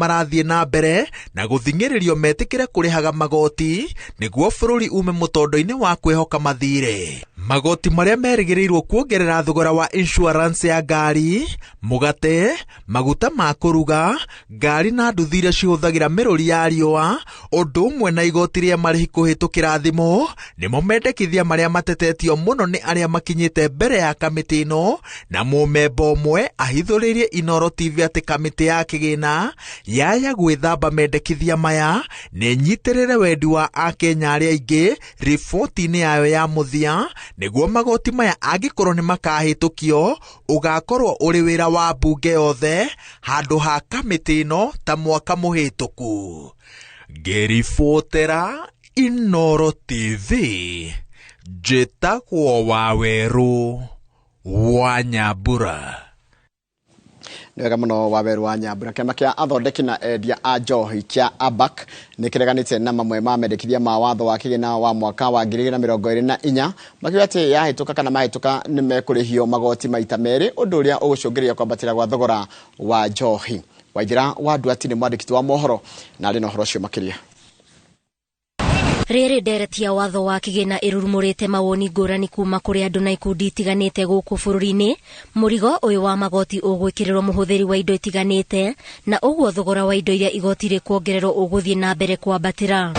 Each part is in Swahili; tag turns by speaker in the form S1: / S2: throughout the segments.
S1: marathie na mbere na guthingiririo metikire kurihaga magoti niguo bururi ume mutondo-ini wa kwehoka mathire. Magoti maria merigiriirwo kuongerera thogora wa insurance ya ngari, mugate, maguta ma kuruga, ngari na nduthi iria cihuthagira miruri ya riua, undu umwe na igoti ria marihi kuhitukira thimu nimo mendekithia maria matetetio muno ni aria makinyite mbere ya kamiti ino, na mumemba umwe ahithuririe Inoro TV ati kamiti ya kigina yaya gwithamba mendekithia maya ni nyitirire wendi wa Akenya aria aingi riboti-ini yayo ya muthia niguo magoti maya angikorwo ni makahitukio ugakorwo uri wira wa bunge yothe handu ha kamiti ino ta mwaka muhituku. Ngiribotera Inoro TV, njitagwo Waweru wa Nyambura.
S2: Nĩwega mũno Waweru wa Nyambura. Kĩama kĩa athondeki na endia a njohi kĩa ABAK nĩkĩreganĩte na mamwe ma mendekithia ma watho wa kĩgĩna wa mwaka wa 2024 makiuga atĩ yahĩtũka kana mahĩtũka nĩmekũrĩhio magoti maita merĩ, ũndũ ũrĩa ũgũcũngĩrĩria kwambatĩra gwa thogora wa njohi. Waithira wa Nduati nĩ mwandĩki wa mohoro na arĩ na ũhoro ũcio makĩria.
S3: Rĩrĩ ndereti ya watho wa kĩgĩna ĩrurumũrĩte mawoni ngũrani kuma kũrĩ andũ na ikundi itiganĩte gũkũ bũrũri-inĩ. Mũrigo ũyũ wa magoti ũgwĩkĩrĩrwo mũhũthĩri wa indo itiganĩte, na ũguo thogora wa indo iria igoti rĩkuongererwo ũgũthiĩ na mbere kwambatĩra.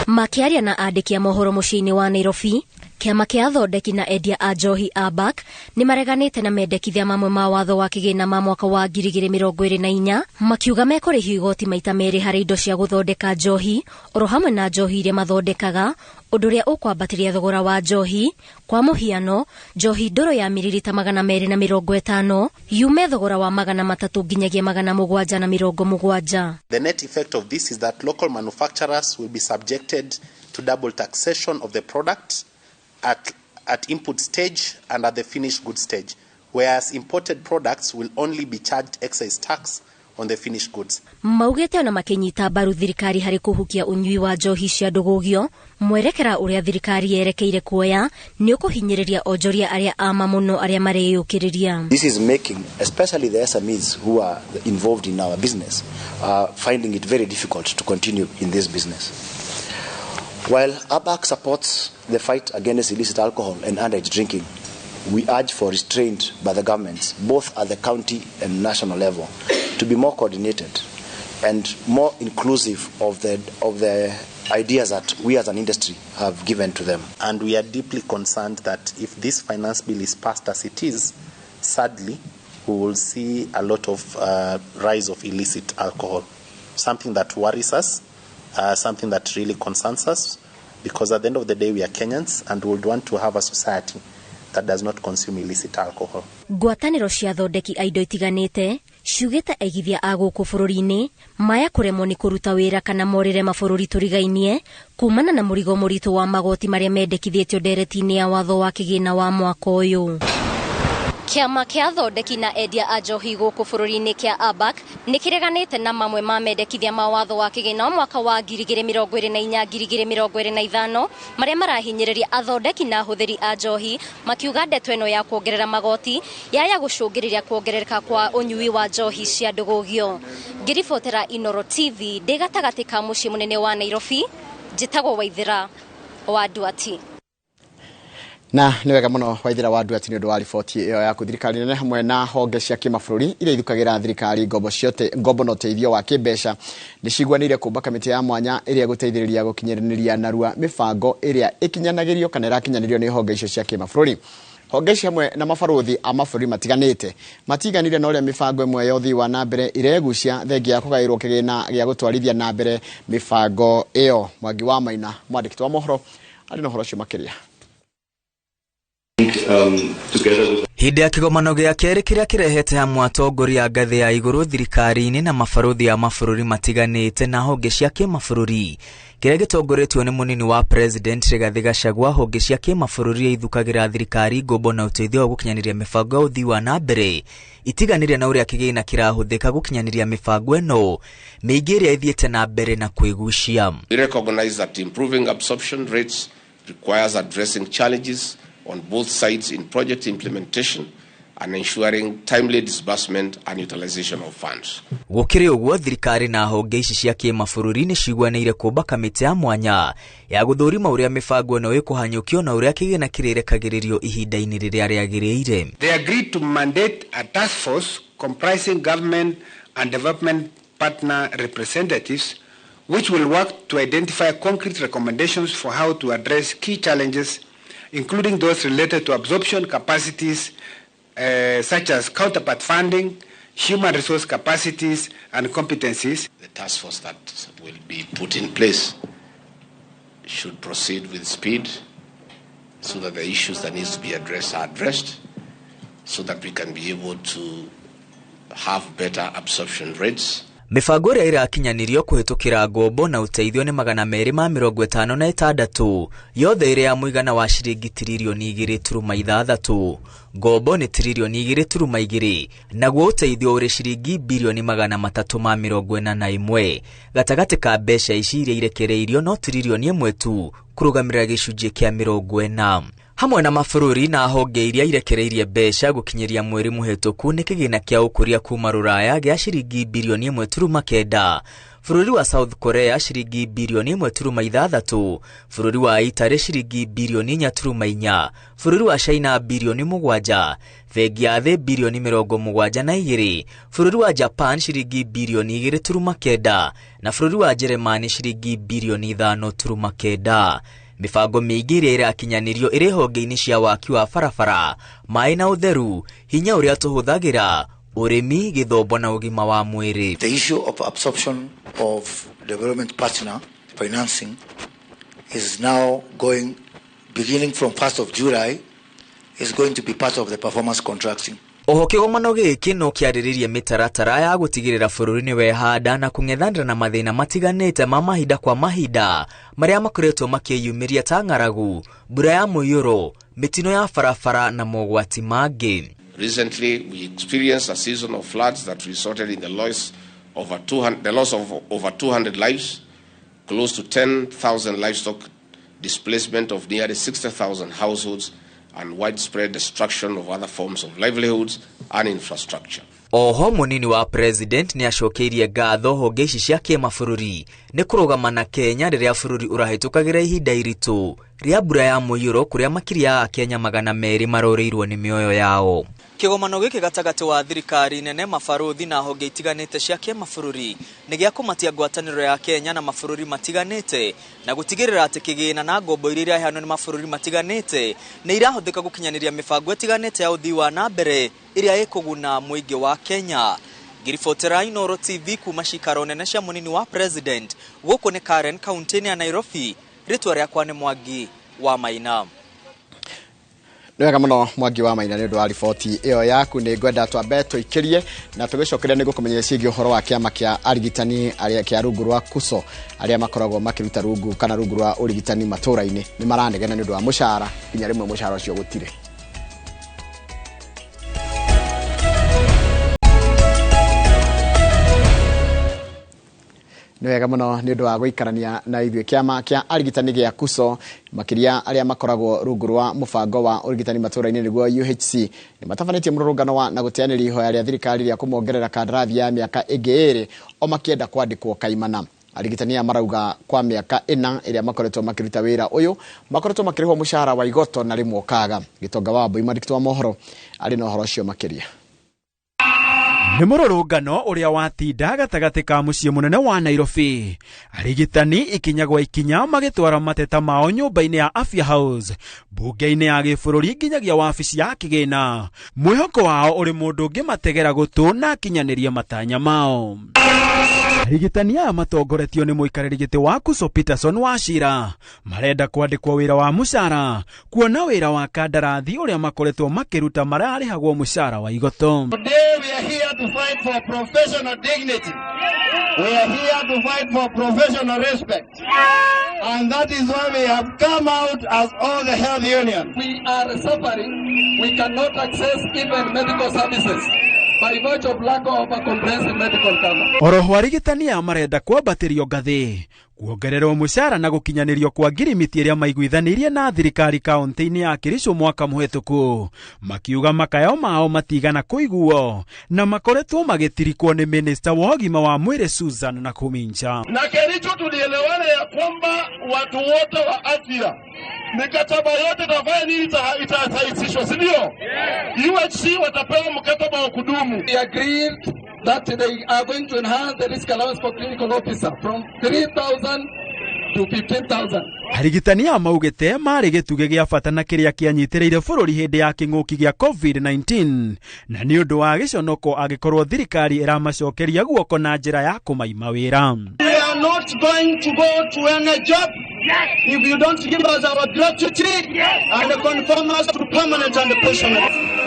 S3: Makĩaria na andĩki a mohoro mũciĩ-inĩ wa Nairobi, kĩama kĩa athondeki na endia a njohi ABAK nĩ mareganĩte na mendekithia mamwe ma watho wa kĩgĩna ma mwaka wa 2024 makiuga mekũrĩhio igoti maita merĩ harĩ indo cia gũthondeka njohi, oro hamwe na njohi iria mathondekaga, ũndũ ũrĩa ũkwambatĩria thogora wa njohi. Kwa mũhiano, njohi ndũrũ ya mililita 250 yume thogora wa 300 nginyagia 770.
S4: The net effect of this is that local manufacturers will be subjected to double taxation of the product at input stage and at the finished goods stage, whereas imported products will only be charged excise tax on the finished goods.
S3: Maugĩte ona makĩnyita mbaru thirikari harĩ kũhukia ũnyui wa njohi cia ndũgũgio, mwerekera ũrĩa thirikari yerekeire kuoya nĩ ũkũhinyĩrĩria onjoria arĩa ama mũno arĩa mareyũkĩrĩria.
S5: This is making especially the SMEs who are involved in our business finding it very difficult to continue in this business. While ABAK supports the fight against illicit alcohol and underage drinking, we urge for restraint by the governments, both at the county and national level, to be more coordinated and more inclusive of the ideas that we as an industry have given to them.
S4: And we are deeply concerned that if this finance bill is passed as it is, sadly, we will see a lot of rise of illicit alcohol, something that worries us. Something that really concerns us, because at the end of the day we are Kenyans and we would want to have a society that does not consume illicit alcohol.
S3: Ngwatanĩro cia athondeki a indo itiganĩte ciugĩte aigithia a gũkũ bũrũri-inĩ maya kũremwo nĩ kũruta wĩra kana morĩre mabũrũri tũrigainie kumana na mũrigo mũritũ wa magoti marĩa mendekithĩtio ndereti-inĩ ya watho wa kĩgĩna wa mwaka ũyũ. Kĩama kĩa athondeki na endia a njohi gũkũ bũrũri-inĩ kĩa ABAK nĩkĩreganĩte na mamwe ma mendekithia ma watho wa kĩgĩna wa mwaka wa 2024-2025 marĩa marahinyĩrĩria athondeki na ahũthĩri a njohi, makiuga ndeto ĩno ya kuongerera magoti yaya gũcũngĩrĩria kuongerereka kwa ũnyui wa njohi cia ndũgũgio. Ngiribotera Inoro TV ndĩ gatagatĩ ka mũciĩ mũnene wa Nairobi, njĩtagwo Waithira wa Nduati.
S2: Na nĩwega mũno Waithira wa Nduati nĩ ũndũ wa riboti ĩyo ya thirikari nene hamwe na honge cia kĩmabũrũri iria ithukagĩra thirikari ngombo na ũteithio wa kĩmbeca nĩciguanĩire kũmba kamĩtĩ ya mwanya ĩrĩa gũteithĩrĩria gũkinyĩranĩria narua mĩbango ĩrĩa ĩkinyanagĩrio kana ĩrakinyanĩrio nĩ honge icio cia kĩmabũrũri. Honge icio hamwe na mabarũthi a mabũrũri matiganĩte matiganire na ũrĩa mĩbango ĩmwe ya ũthii wa na mbere iregucia thengia ya kũgaĩrwo kĩgĩna gĩa gũtwarithia na mbere mĩbango ĩyo. Mwangi wa Maina mwandĩki wa mohoro arĩ na ũhoro ũcio makĩria.
S6: Hĩndĩ ya kĩgomano gĩa kerĩ kĩrĩa kĩrehete hamwe atongoria ngathĩ ya igũrũ thirikari-inĩ na mabarũthi ya mabũrũri matiganĩte na honge cia kĩmabũrũri kĩrĩa gĩtongoretio nĩ mũnini wa president Rigathĩ Gachagua, honge cia kĩmabũrũri ithukagĩra thirikari ngombo na ũteithio wa gũkinyanĩria mĩbango ya ũthii wa na mbere itiganĩria na ũrĩa kĩgĩna kĩrahũthĩka gũkinyanĩria mĩbango ĩno mĩingĩ ĩrĩa ĩthiĩte na mbere na kwĩgucia.
S7: We recognize that improving absorption rates requires addressing challenges on both sides in project implementation and ensuring timely disbursement and utilization of funds.
S6: Gukiri uguo thirikari na honge ici cia kimabũrũri nĩ ciguanĩire kũmba kamĩtĩ ya mwanya ya gũthũrima ũrĩa mĩbango ĩno ĩkũhanyũkio na ũrĩa kĩgĩna kĩrĩrekagĩrĩrio ihinda-inĩ rĩrĩa rĩagĩrĩire.
S8: They agreed to mandate a task force comprising government and development partner representatives which will work to identify concrete recommendations for how to address key challenges, including those related to absorption capacities, such as counterpart funding, human resource capacities and competencies.
S7: The task force that will be put in place should proceed with speed so that the issues that needs to be addressed are addressed, so that we can be able to have better absorption rates.
S6: Mibango ĩrĩa irakinyanirio kũhĩtũkĩra ngombo na ũteithio nĩ 256 yothe ĩrĩ ya mũigana wa ciringi tiririoni 2.6, ngombo nĩ tiririoni 2.2, naguo ũteithio ũrĩ ciringi bilioni 341 gatagatĩ ka mbeca ici iria irekereirio no tiririoni 1 tu kũrũgamĩrĩra gĩcunjĩ kĩa 40. Hamwe na mabũrũri na honge iria irekereirie mbeca gũkinyĩria mweri mũhetũku nĩ kĩgĩna kĩa ũkũria kuma Rũraya gĩa ciringi bilioni 1.9, bũrũri wa South Korea ciringi bilioni 1.6, bũrũri wa Italy ciringi bilioni 4.4, bũrũri wa China bilioni 7, bengi ya thĩ bilioni 72, bũrũri wa Japan ciringi bilioni 2.9 na bũrũri wa Germany ciringi bilioni 5.9. Mibango mĩingĩ ĩrĩa irakinyanirio ĩrĩ honge-inĩ cia waki wa barabara, maĩ na ũtheru, hinya ũrĩa tũhũthagĩra, ũrĩmi, gĩthomo na ũgima wa mwĩrĩ.
S9: The issue of absorption of development partner financing is now going, beginning from 1st of July, is going to be part of the performance contracting.
S6: Oho kĩgomano gĩkĩ no kĩarĩrĩrie mĩtaratara ya gũtigĩrĩra bũrũri nĩ wehanda na kũng'ethanĩra na mathĩna matiganĩte ma mahinda kwa mahinda marĩa makoretwo makĩyumĩria ta ng'aragu, mbura ya mũiyũro, mĩtino ya barabara na mogwati mangĩ.
S7: Recently, we experienced a season of floods that resulted in the loss of over 200 lives, close to 10,000 livestock, displacement of nearly 60,000 households, and widespread destruction of other forms of livelihoods and infrastructure.
S6: Oho munini wa president ni acokeirie ngatho honge ici cia kĩmabũrũri nĩ kũrũgama na Kenya rĩrĩa bũrũri ũrahĩtũkagĩra ihinda iritũ rĩa mbura ya mũiyũro kũrĩa makĩria ya Kenya 200 marorĩirwo nĩ mĩoyo yao. Kĩgomano gĩkĩ gatagatĩ wa thirikari nene, mabarũthi na honge itiganĩte cia kĩmabũrũri nĩ gĩa kũmatia ngwatanĩro ya Kenya na mabũrũri matiganĩte na gũtigĩrĩra atĩ kĩgĩna na ngombo iria iraheanwo nĩ mabũrũri matiganĩte nĩ irahũthĩka gũkinyanĩria mĩbango itiganĩte ya ũthii wa na mbere ĩrĩa ĩkũguna mũingĩ wa Kenya. Ngiribotera Inooro TV kuma cikaro nene cia munini wa president gũkũ nĩ Karen kaunti ya Nairobi. Rĩtwa rĩakwa nĩ Mwangi wa Maina.
S2: Nĩwega mũno Mwangi wa Maina nĩ ũndũ wa riboti ĩyo yaku. Nĩ ngwenda twambe tũikĩrie na tũgĩcokeria nĩ gũkũmenyithia ciĩgiĩ ũhoro wa kĩama kĩa arigitani arĩa kĩa rungu rwa KUSO arĩa makoragwo makĩruta rungu kana rungu rwa ũrigitani matũũra-inĩ nĩ maranegena nĩ ũndũ wa mũcara, nginya rĩmwe mũcara ũcio gũtirĩ. Nĩwega mũno nĩ ũndũ wa gũikarania na ithuĩ. Kĩama kĩa arigitani gĩa KUSO makĩria arĩa makoragwo rungu rwa mũbango wa ũrigitani matũũra-inĩ nĩguo UHC nĩ matabanĩtie mũrũrũngano na gũteanĩria ihoya rĩa thirikari rĩa kũmongerera kandarathi ya mĩaka ĩngĩ 2 o makĩenda kwandĩkwo kaimana. Arigitani aya marauga kwa mĩaka 4 ĩrĩa makoretwo makĩruta wĩra ũyũ makoretwo makĩrĩhwo mũcara wa igoto na rĩmwe ũkaga. Gĩtonga wa Mbui Mandĩki wa mohoro arĩ na ũhoro ũcio makĩria.
S10: Nĩ mũrũrũngano ũrĩa watinda gatagatĩ ka mũciĩ mũnene wa Nairobi, arigitani ikinya gwa ikinya magĩtwara mateta mao nyũmba-inĩ ya Afya House, mbunge-inĩ ya gĩbũrũri nginyagia wabici ya kĩgĩna. Mwĩhoko wao ũrĩ mũndũ ũngĩmategera gũtũ na akinyanĩrie matanya mao. Arigitani aya matongoretio nĩ mũikarĩri gĩtĩ wa KUSO Peterson Wachira marenda kwandĩkwo wĩra wa mũcara, kuona wĩra wa kandarathi ũrĩa makoretwo makĩruta mararĩhagwo mũcara wa igoto.
S11: Today we are here to fight for professional dignity. We are here to fight for professional respect. And that is why we have come out as all the health unions.
S12: We are suffering. We cannot access even medical services by virtue of lack of a comprehensive medical cover.
S10: Oroho arigitani aya marenda kwambatĩrio ngathĩ, kuongererwo mũcara na gũkinyanĩrio kwa ngirimiti ĩrĩa maiguithanirie na thirikari kaunti-inĩ ya Kericho mwaka mũhetũku. Makiuga makayao mao matigana kũiguo na makoretwo magĩtirikwo nĩ minista wa ũgima wa mwĩrĩ Susan Nakhumicha.
S11: Na Kericho tulielewana ya kwamba watu wote wa afya mikataba yote tafanya nini itasaisishwa, si ndio? UHC watapewa mkataba wa kudumu.
S12: We agreed that they are going to enhance the risk allowance for clinical officer from 3,000 to 15,000.
S10: Arigitani amaugĩte marĩ gĩtugĩ gĩa bata na kĩrĩa kĩanyitĩrĩire bũrũri hĩndĩ ya kĩng'ũki gĩa COVID-19 na nĩ ũndũ wa gĩconoko angĩkorwo thirikari ĩramacokeria guoko na njĩra ya kũmaima wĩra.
S11: We are not going to go to any job if you don't give us our gratuity and confirm us to permanent and pensionable.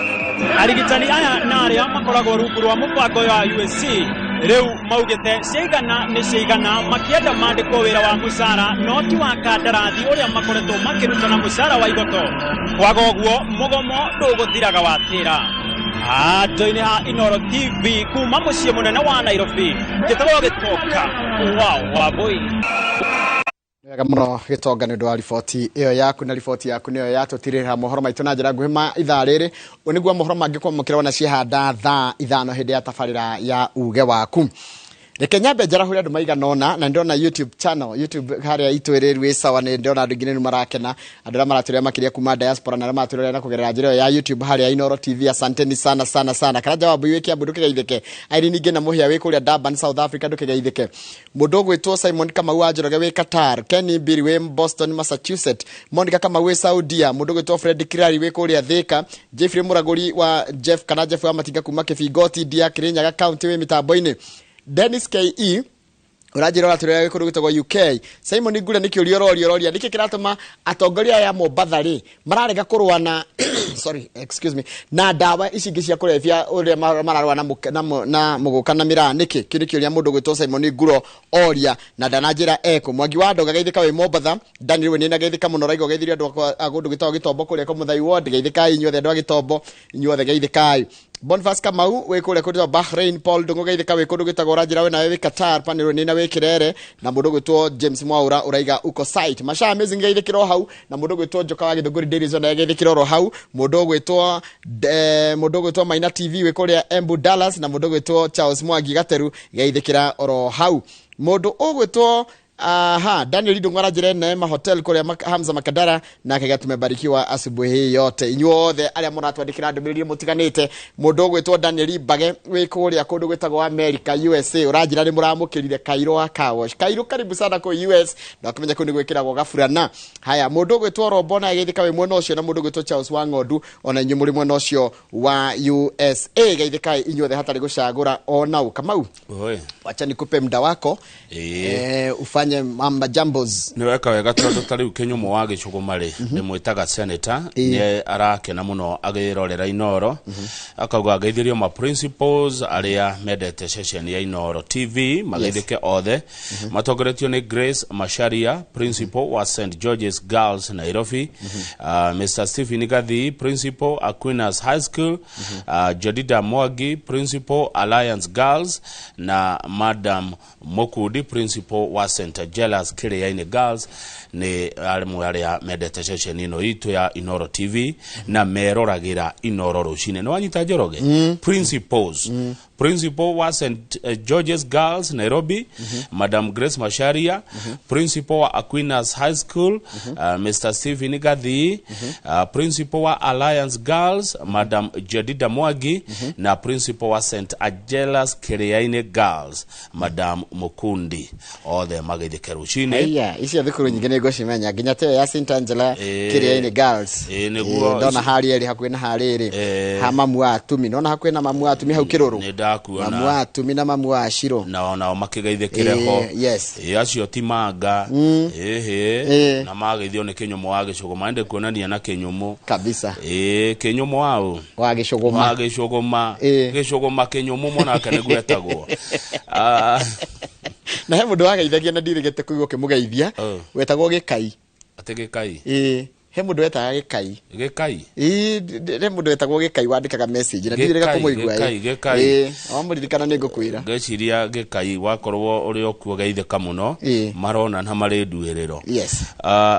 S10: Arigitani aya na arĩa makoragwo rungu rwa mũbango wa USC rĩu maugĩte ciigana nĩ ciigana makĩenda mandĩkwo wĩra wa mũcara no ti wa kandarathi ũrĩa makoretwo makĩruta na mũcara wa igoto. Kwaga ũguo mũgomo ndũgũthiraga watĩra. Andũ-inĩ ha Inoro TV kuma mũciĩ mũnene wa Nairobi gĩtagwo Gĩtoka wa Wambui.
S2: Wega muno Gĩtonga nĩ ũndũ wa riboti ĩyo yaku, na riboti yaku nĩyo yatũtirĩra mohoro maitũ na njĩra nguhĩ ma ithaa rĩrĩ. Nĩguo mohoro mangĩkorwo mũkĩrwo na ciehanda thaa ithano hĩndĩ ya tabarĩra ya uge waku. Reke nyambe njarahũre andũ maigana ũna na ndĩrona YouTube channel, YouTube harĩa itũ ĩrĩ rwĩ sawa, nĩ ndĩrona andũ ingĩ nĩ marakena, andũ arĩa maratũrĩa makĩria kuma diaspora na arĩa maratũrĩa na kũgerera njĩra ya YouTube harĩa Inoro TV. Asanteni sana sana sana. Kana jawabu wĩke ambũ ndũkĩgeithĩke. Irene ngĩ na mũhĩa wĩ kũrĩa Durban South Africa ndũkĩgeithĩke. Mũndũ ũgwĩtwo Simon Kamau wa Njoroge wĩ Qatar, Kenny Mbiri wĩ Boston Massachusetts, Monica Kamau wĩ Saudia, mũndũ ũgwĩtwo Fred Kirari wĩ kũrĩa Thika, Jeffrey Muragũri wa Jeff kana Jeff wa Matinga kuma Kĩbingoti Ndia Kirinyaga County wĩ mitambo-inĩ, Dennis KE urajira uraturira gĩkũrũ gĩtagwo UK. Simon Ngure nĩ kĩũria roria nĩkĩ kĩratũma atongoria ya Mombatha rĩ mararega kũrũa na na ndawa ici ingĩ cia kũrebia ũrĩa mararũa na mũgũka na mĩraa nĩkĩ? Kĩu nĩ kĩũria mũndũ gwĩtwo Simon Nguro oria na ndananjĩra eko. Mwangi wa Ndoga geithĩka wĩ Mombatha, Daniel we nĩ geithĩka mũno raigo geithirio andũ agũndũ gĩtagwo Gĩtombo kũrĩa kwa Mũthai ward geithĩkai inyuothe andũ a Gĩtombo inyuothe geithĩkai. Boniface Kamau wĩ kũrĩa kũrĩa Bahrain, Paul Ndungu geithĩka wĩ kũndũ gĩtagwo Ranjira we nawe wĩ Qatar, Panero nĩ na wĩ Kirere na mũndũ gwĩtwo James Mwaura uraiga uko site. Masha Amazing geithĩkĩrwo hau na mũndũ gwĩtwo Njoka wa Gĩthũngũri Daily Zone geithĩkĩrwo hau, mũndũ gwĩtwo Maina TV wĩ kũrĩa Embu Dallas na mũndũ gwĩtwo Charles Mwangi Gateru geithĩkĩra oro hau. Mũndũ ũgwĩtwo Daniel Ndung'ara Jirene hotel kũrĩa Hamza Makadara na kega tumebarikiwa asubuhi yote inyuothe arĩa mũratwandĩkĩra ndũmĩrĩri mũtiganĩte. Mũndũ gwĩtwo Daniel Bage wĩ kũrĩa kũndũ gwĩtagwo America USA ũranjĩra nĩ mũramũkĩrire Cairo wa Kawash. Cairo karibu sana kwa US na kũmenya kũndũ gwĩkĩragwo gaburana. Haya mũndũ gwĩtwo Robona geithĩka wĩ mwena ũcio na mũndũ gwĩtwo Charles Wang'ondu ona inyuĩ mũrĩ mwena ũcio wa USA geithĩka inyuothe hatarĩ gũcagũra ona Kamau. Wacha nikupe muda wako ufanye mamba jambos.
S13: Ni weka wega tondu tari Kenyumo wa Gĩcũgũma ri ni mwitaga senator ni arakena muno agirorera Inoro akauga geithirio ma principals aria medete session ya Inoro TV magithike othe matongoretio ni Grace Masharia principal wa St George's Girls Nairobi, Mr Stephen Gathi principal Aquinas High School, Jodida Mwagi principal Alliance Girls na Madam Mokudi principal wa St Jealous Kiriaini Girls ni alimu aria medete session ino itu ya Inoro TV na meroragira Inoro rucine no wanyita Njoroge principals principal wa St George's Girls Nairobi, Madam Grace Masharia principal wa Aquinas High School, Mr Stephen Gathi principal wa Alliance Girls, Madam Jodida Mwagi na principal wa St Jealous Kiriaini Girls Madam Mukundi othe magithike rucine.
S2: Icio thukuru nyingĩ nĩ ngũcimenya nginya te ya St Angela Kiriaini Girls
S13: nĩguo
S2: ndona harĩ eri hakuhĩ na harĩ ha mamu wa atumi nona hakuhĩ na mamu wa atumi hau Kĩrũrũ
S13: nĩ ndakuona
S2: mamu wa atumi na mamu wa Shiro
S13: na makigeithĩkĩre ho acio ti manga na mageithio nĩ Kĩnyumo wa Gĩcũgũma ende kuonania na Kĩnyumo
S2: kabisa
S13: Kĩnyumo wa Gĩcũgũma Gĩcũgũma Kĩnyumo monake nĩguo etagwo na
S2: he mũndũ wageithagia na ndirigete kũigua kĩmũgeithia wetagwo Gĩkai
S13: ate Gĩkai
S2: he mundu wetaga Gikai
S13: Gikai
S2: mundu wetagwo Gikai wandikaga message na ndirega kumuigua
S13: Gikai
S2: wamuririkana nigukwira
S13: ngeciria Gikai wakorwo uri okuo geithika muno marona na mari nduiriro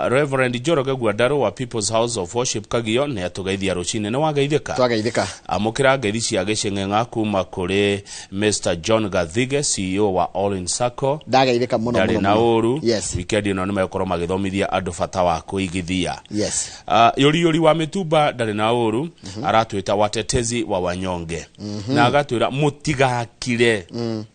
S13: Reverend Njoroge Gwandarũ wa People's House of Worship Kagio ne atugeithia rucine ne wageithika
S2: twageithika
S13: amukira ngeithi cia giceng'eng'a kuma kuri Mr John Gathige CEO wa All in Circle
S2: ndageithika muno
S13: na uru weekend ino ni mekorwo magithomithia andu bata wa kuigithia yuri wa mitumba ndari na uru aratwita watetezi wa wanyonge na agatwira mutigakire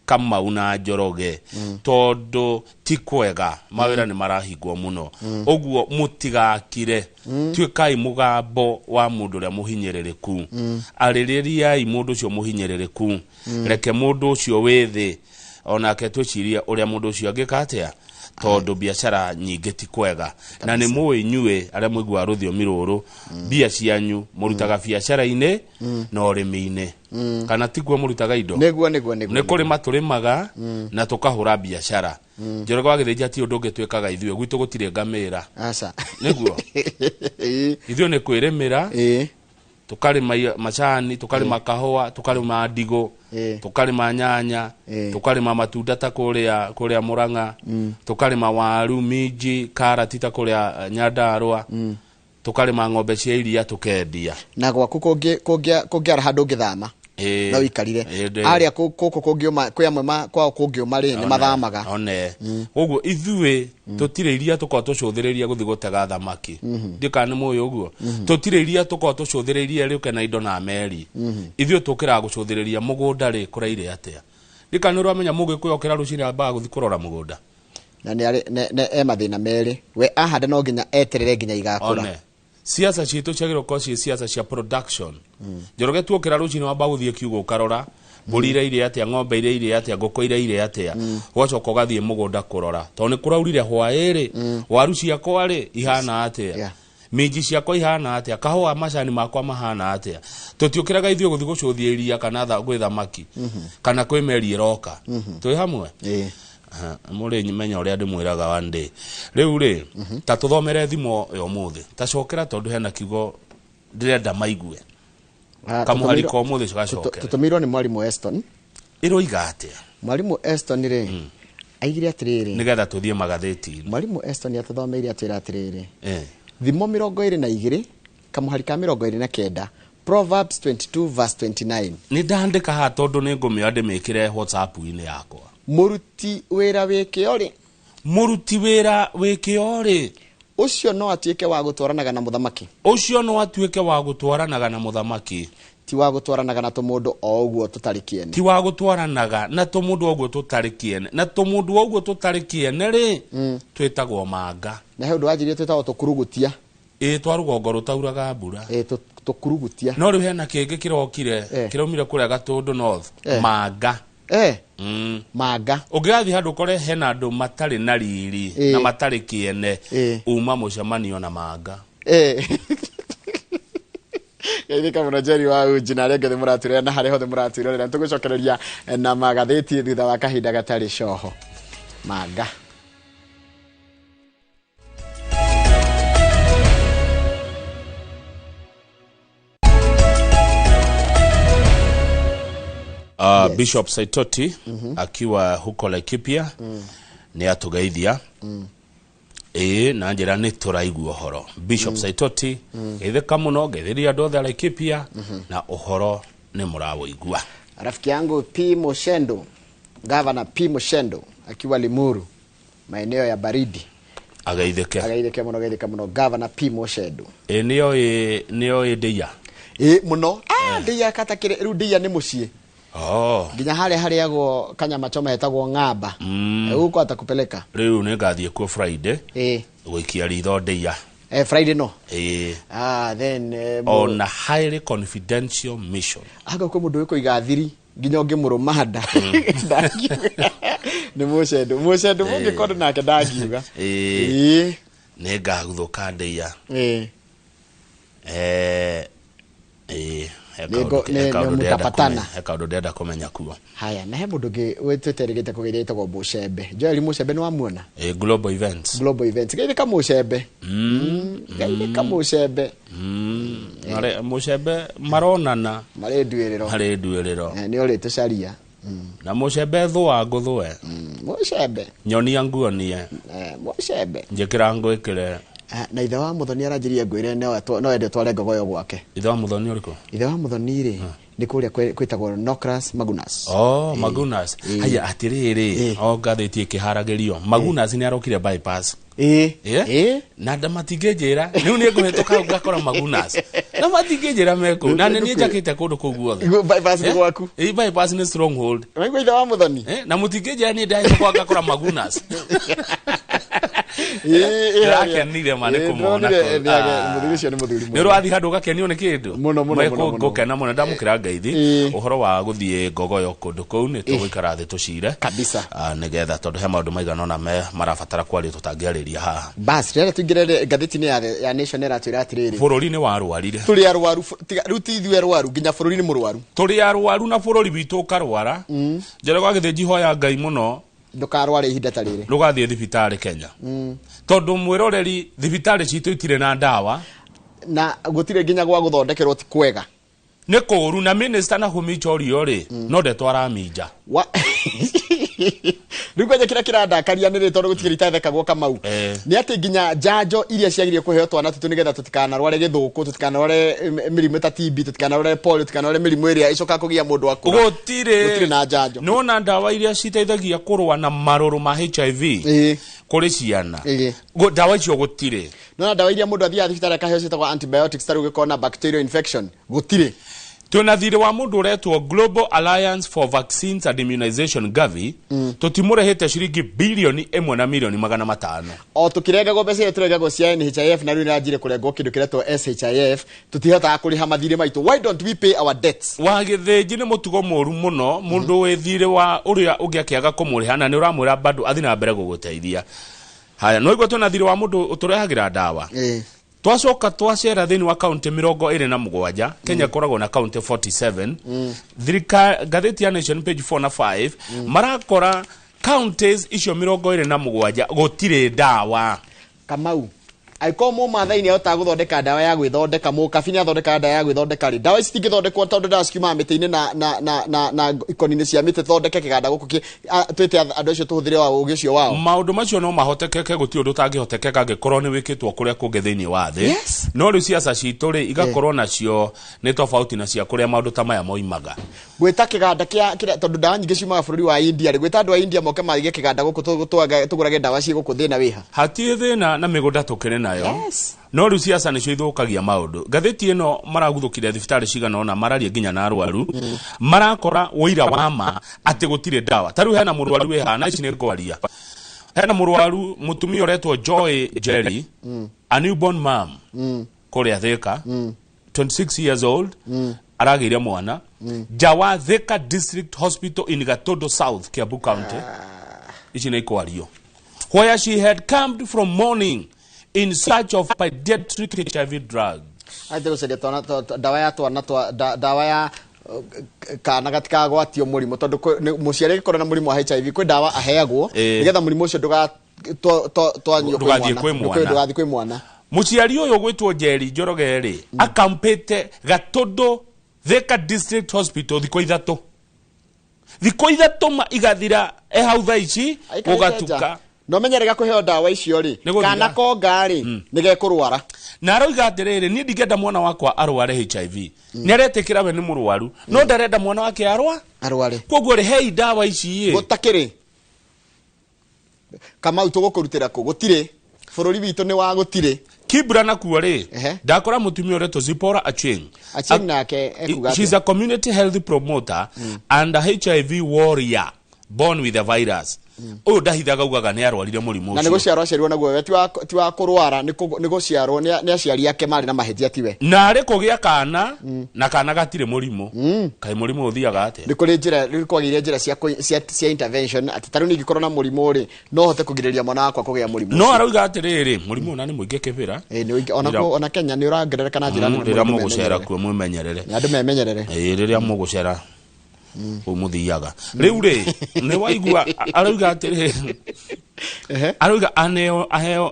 S13: Kamau na Njoroge tondu ti kwega mawira ni marahingwo muno oguo mutigakire twikai mugambo wa mundu ria muhinyereriku ariririai mundu cio muhinyereriku reke mundu cio withi onake twiciria uria mundu cio angikatia tondu biashara nyingi ti kwega na ni muwe nyue aria mwigua ruthiomi ruru bia cianyu murutaga biashara-ine na urimi-ine kana tiguo murutaga indo
S2: niguo
S13: ni kuri maturimaga na tukahura biashara Njoroge wagithija ti undu ngitwikaga ithuĩ gwitu gutire ngamira
S2: aca
S13: niguo ithuĩ ni kwirimira tukarima macani tukarima kahua tukarima ndigo tukarima nyanya tukarima matunda ta kuria Murang'a tukarima waru minji karati ta kuria Nyandarua tukarima ng'ombe cia iria tukendia
S2: na gwaku kungiara handu ngithama na wikarire aria kuku kungiuma kwi amwe kwa kungiuma ri ni mathamaga
S13: uguo ithuĩ tutire iria tukao tucuthiriria guthi gutega thamaki ndikane muyo uguo tutire iria tukao tucuthiriria riuke na indo na meri ithuĩ tukira gucuthiriria mugunda ri kuraire atia ndikane uramenya mugikuyokera rucini amba guthi kurora mugunda
S2: na ne mathina meri we ahanda no nginya eterere nginya igakura
S13: siasa citu ciagiro ko siasa cia production Njoroge tuokera rucini wamba guthie kiugo karora mburi ire atia ng'ombe ire atia ngoko ire atia wacoka gathie mugunda kurora to ni kuraurire hwairi waru ciakwa ri ihana atia minji ciakwa ihana atia kahua macani makwa mahana atia tutiokeraga ithuĩ guthi gucuthia iria kana gwĩ thamaki kana kwĩ meri iroka twi hamwe muri nyimenya uria ndimwiraga one day riu ri ta tuthomere thimo yo muthi ta cokera tondu hena kiugo ndirenda maigue kamuhariko muthi cogacokera
S2: tutumirwo ni mwarimu Eston
S13: iroiga atia
S2: mwarimu Eston ri aigire atiriri
S13: nigetha tuthie magatheti
S2: mwarimu Eston atuthomeire atira atiriri thimo 22 kamuharika 29 Proverbs 22 verse 29
S13: ni ndandika ha tondu ni ngumia ndimikire WhatsApp-ini yakwa
S2: muruti wira wikiori ucio no atuike wa gutwaranaga na muthamaki ti wa gutwaranaga na tumundu o uguo tutarikiene
S13: ti wa gutwaranaga na tumundu o uguo tutarikiene na tumundu o uguo tutarikiene ri twitagwo manga
S2: na he undu wajirie twitagwo tukurugutia
S13: twa rugongo rutauraga mbura
S2: tukurugutia
S13: no riu hena kingi kirokire kiraumire kuria Gatundu North manga
S2: manga
S13: ungiathi handu kore hena andu matari na riri na matari kiene uma mucemanio na manga
S2: Geithika muno Jerry wa Uji na rege muraturira na hariho muraturira tugucokereria na magatheti thutha wa kahinda gatari coho manga
S13: Bishop Saitoti akiwa huko Laikipia ni atugeithia na njira ni turaigua uhoro Bishop Saitoti geithika muno geithiria andu othe Laikipia na uhoro ni murawoigua
S2: rafiki yangu P Moshendo Governor P Moshendo akiwa Limuru maeneo ya baridi ageithike muno Governor P Moshendo
S13: niyo ndia
S2: muno ndia katakire ru ndia ni mucie nginya hari agwo kanyama choma hetagwo ng'amba uko atakupeleka
S13: riu ni ngathie ku Friday gwikia ritho ndia
S2: Friday no
S13: then on a highly confidential mission
S2: aga ko mundu wiko igathiri nginya ngimurumanda ni Moshendo mungi kondo nake ndagiuga
S13: ni ngaguthuka ndia
S2: mutapatana
S13: eka ndo ndenda kumenya kuo.
S2: Haya, na he mundu ngi wetweteregete kugeria etagwo Mucembe. Joel Mucembe ni wa muona?
S13: Global Events.
S2: Gaire ka Mucembe. Gaire ka Mucembe.
S13: Mare Mucembe maronana.
S2: Mare nduiriro. Ni ori tucaria.
S13: Na Mucembe thwa nguthwe.
S2: Mucembe.
S13: Nyonia nguonie.
S2: Mucembe.
S13: Njikira ngwikire.
S2: Na ithe wa Muthoni aranjiria ngwire no ende tware ngogoyo gwake.
S13: Ithe wa Muthoni uriko? Ithe
S2: wa Muthoni ri ni kuria kwitagwo Nocras Magunas.
S13: Magunas. Haya atiriri ngathiti ikiharagirio. Magunas ni arokire bypass. Na ndamatingejera niu ni nguhetoka ngakora Magunas. Na matingejera meko na ni njakite kundu kuguothe.
S2: Bypass ni gwaku.
S13: Bypass ni stronghold.
S2: Wewe ithe wa Muthoni?
S13: Na mutingejera ni ndai kwa ngakora Magunas. Nire mane kumona nero athi handu gakenio ni kindu
S2: muno
S13: ngokena muno ndamukira ngaithi uhoro wa guthie ngogoyo kundu kou ni tugikara thi tucire
S2: kabisa
S13: nigetha tondu he maundu maigana ona marabatara kwaria tutangiariria haha
S2: bas rero tugirere ngathiti ni ya Nation eratwira atiriri
S13: bururi ni warwarire
S2: turi arwaru ruti ithuĩ arwaru nginya bururi ni murwaru
S13: turi arwaru na bururi bitu karwara njere gwa githĩnji hoya Ngai muno
S2: ndukarware ihinda ta riri
S13: ndugathie thibitari Kenya tondu mwiroreri thibitari citu itire na ndawa
S2: na gutire nginya gwa guthondekerwo ti kwega
S13: ni kuru na minister na humichorio ri no ndetwara minja
S2: Rĩu kira kirandakaria nĩ tondu gutigiri itathekagwo Kamau ni ati nginya janjo iria ciagirie kuheo twana tutu nigetha tutikanarware githuku tutikanarware mirimu ta TB tutikanarware polio tutikanarware mirimu iria icoka kugia mundu akura
S13: gutire
S2: na janjo
S13: nona ndawa iria citeithagia kurwa na maruru ma HIV kuri ciana ndawa icio gutire
S2: nona ndawa iria mundu athia thibitari akaheo citagwo antibiotics taru gikona bacterial infection gutire
S13: tuna thire wa mundu uretwo Global Alliance for Vaccines and Immunization Gavi tutimurehete ciringi bilioni 1 na milioni 500
S2: o tukirenga mbeca iyo turenga cia NHIF na riu nanjire kurenga kindu kiretwo SHIF tutihota kuriha mathire maitu why don't we pay our debts
S13: wa githenji ni mutugo moru muno mundu wethire wa uria ungiakiaga kumuriha na ni uramwira bado athi na mbere guguteithia haya no igwa tuna thire wa mundu uturehagira ndawa twacoka twacera thini wa county 27 Kenya koragwo na county 47 thirika gatheti ya Nation page 4 na 5 marakora counties icio 27 gutire ndawa
S2: Kamau aiko mu mathaini ahota guthondeka ndawa ya gwithondeka mu kabini athondeka ndawa ya gwithondeka ri ndawa citingithondekwo tondu ndawa cikiuma miti-ini na ikonini cia miti thondeke kiganda guku twite andu acio tuhuthire wa ugi cio wao
S13: maundu macio no mahotekeke guti undu tangihotekeka ngikorwo ni wikitwo kuria kungi thiini wa thi no riu ciaca citu ri igakorwo nacio ni tofauti na cia kuria maundu ta maya moimaga
S2: gwita kiganda kia tondu ndawa nyingi ciumaga bururi wa India ri gwita andu a India moke maige kiganda guku tugurage ndawa cia guku thina wiha
S13: hatie thina na migunda tukire nayo no riu ciaca nicio ithukagia maundu gatheti ino maraguthukire thibitari cigana ona mararia nginya na arwaru marakora wira wa ma ati gutire ndawa tariu hena murwaru we hana ici ni ngwaria hena murwaru mutumia uretwo Joy Jerry a newborn mom kuria Thika 26 years old aragiire mwana Jawa Thika District Hospital in Gatondo South Kiambu County ici ni kwario where she had come from morning in search of pediatric HIV drugs.
S2: Aite guceria twana dawa ya twana dawa ya kana gatika gwatio murimu tondu muciari gikorana murimu wa HIV kwi dawa aheagwo nigetha murimu ucio twanyio kwi mwana
S13: muciari uyu gwitwo Jerry Njoroge ri akampete Gatondo Thika District Hospital thiko ithatu ma igathira hau thaici ugatuka
S2: no menyerega kuheo ndawa icio ri kana konga ri nige kurwara
S13: na aroiga atiriri ni ndigenda mwana wakwa arware HIV ni aretikira we ni murwaru no ndarenda mwana wake arware koguo ri hei ndawa ici
S2: gutakiri kama utugukurutira ku gutire bururi witu ni wa gutire
S13: Kibra na kuo ri ndakora mutumia uretwo Zipora Acheng
S2: nake ekuga
S13: she's a community health promoter and a HIV warrior born with the virus uyu ndahithaga ugaga ni arwarire murimu
S2: na nego ciarwa ciarwo naguo we ti wa kurwara nego ciarwo ni aciari yake mari na mahetia tiwe
S13: na ari kugia kana na kana gatire murimu kai murimu uthiaga ate
S2: ni kuri njira ni kwagire njira cia intervention ati taru ningikorwo na murimu ri no hote kugiriria mwana wakwa kugia murimu
S13: no arauga atiriri murimu na ni muingi kibira
S2: ona Kenya ni uragerereka na njira
S13: rira mugucera kuo mwimenyerere
S2: andu memenyerere
S13: rira mugucera umuthiaga riu ri ni waigua arauga atiri arauga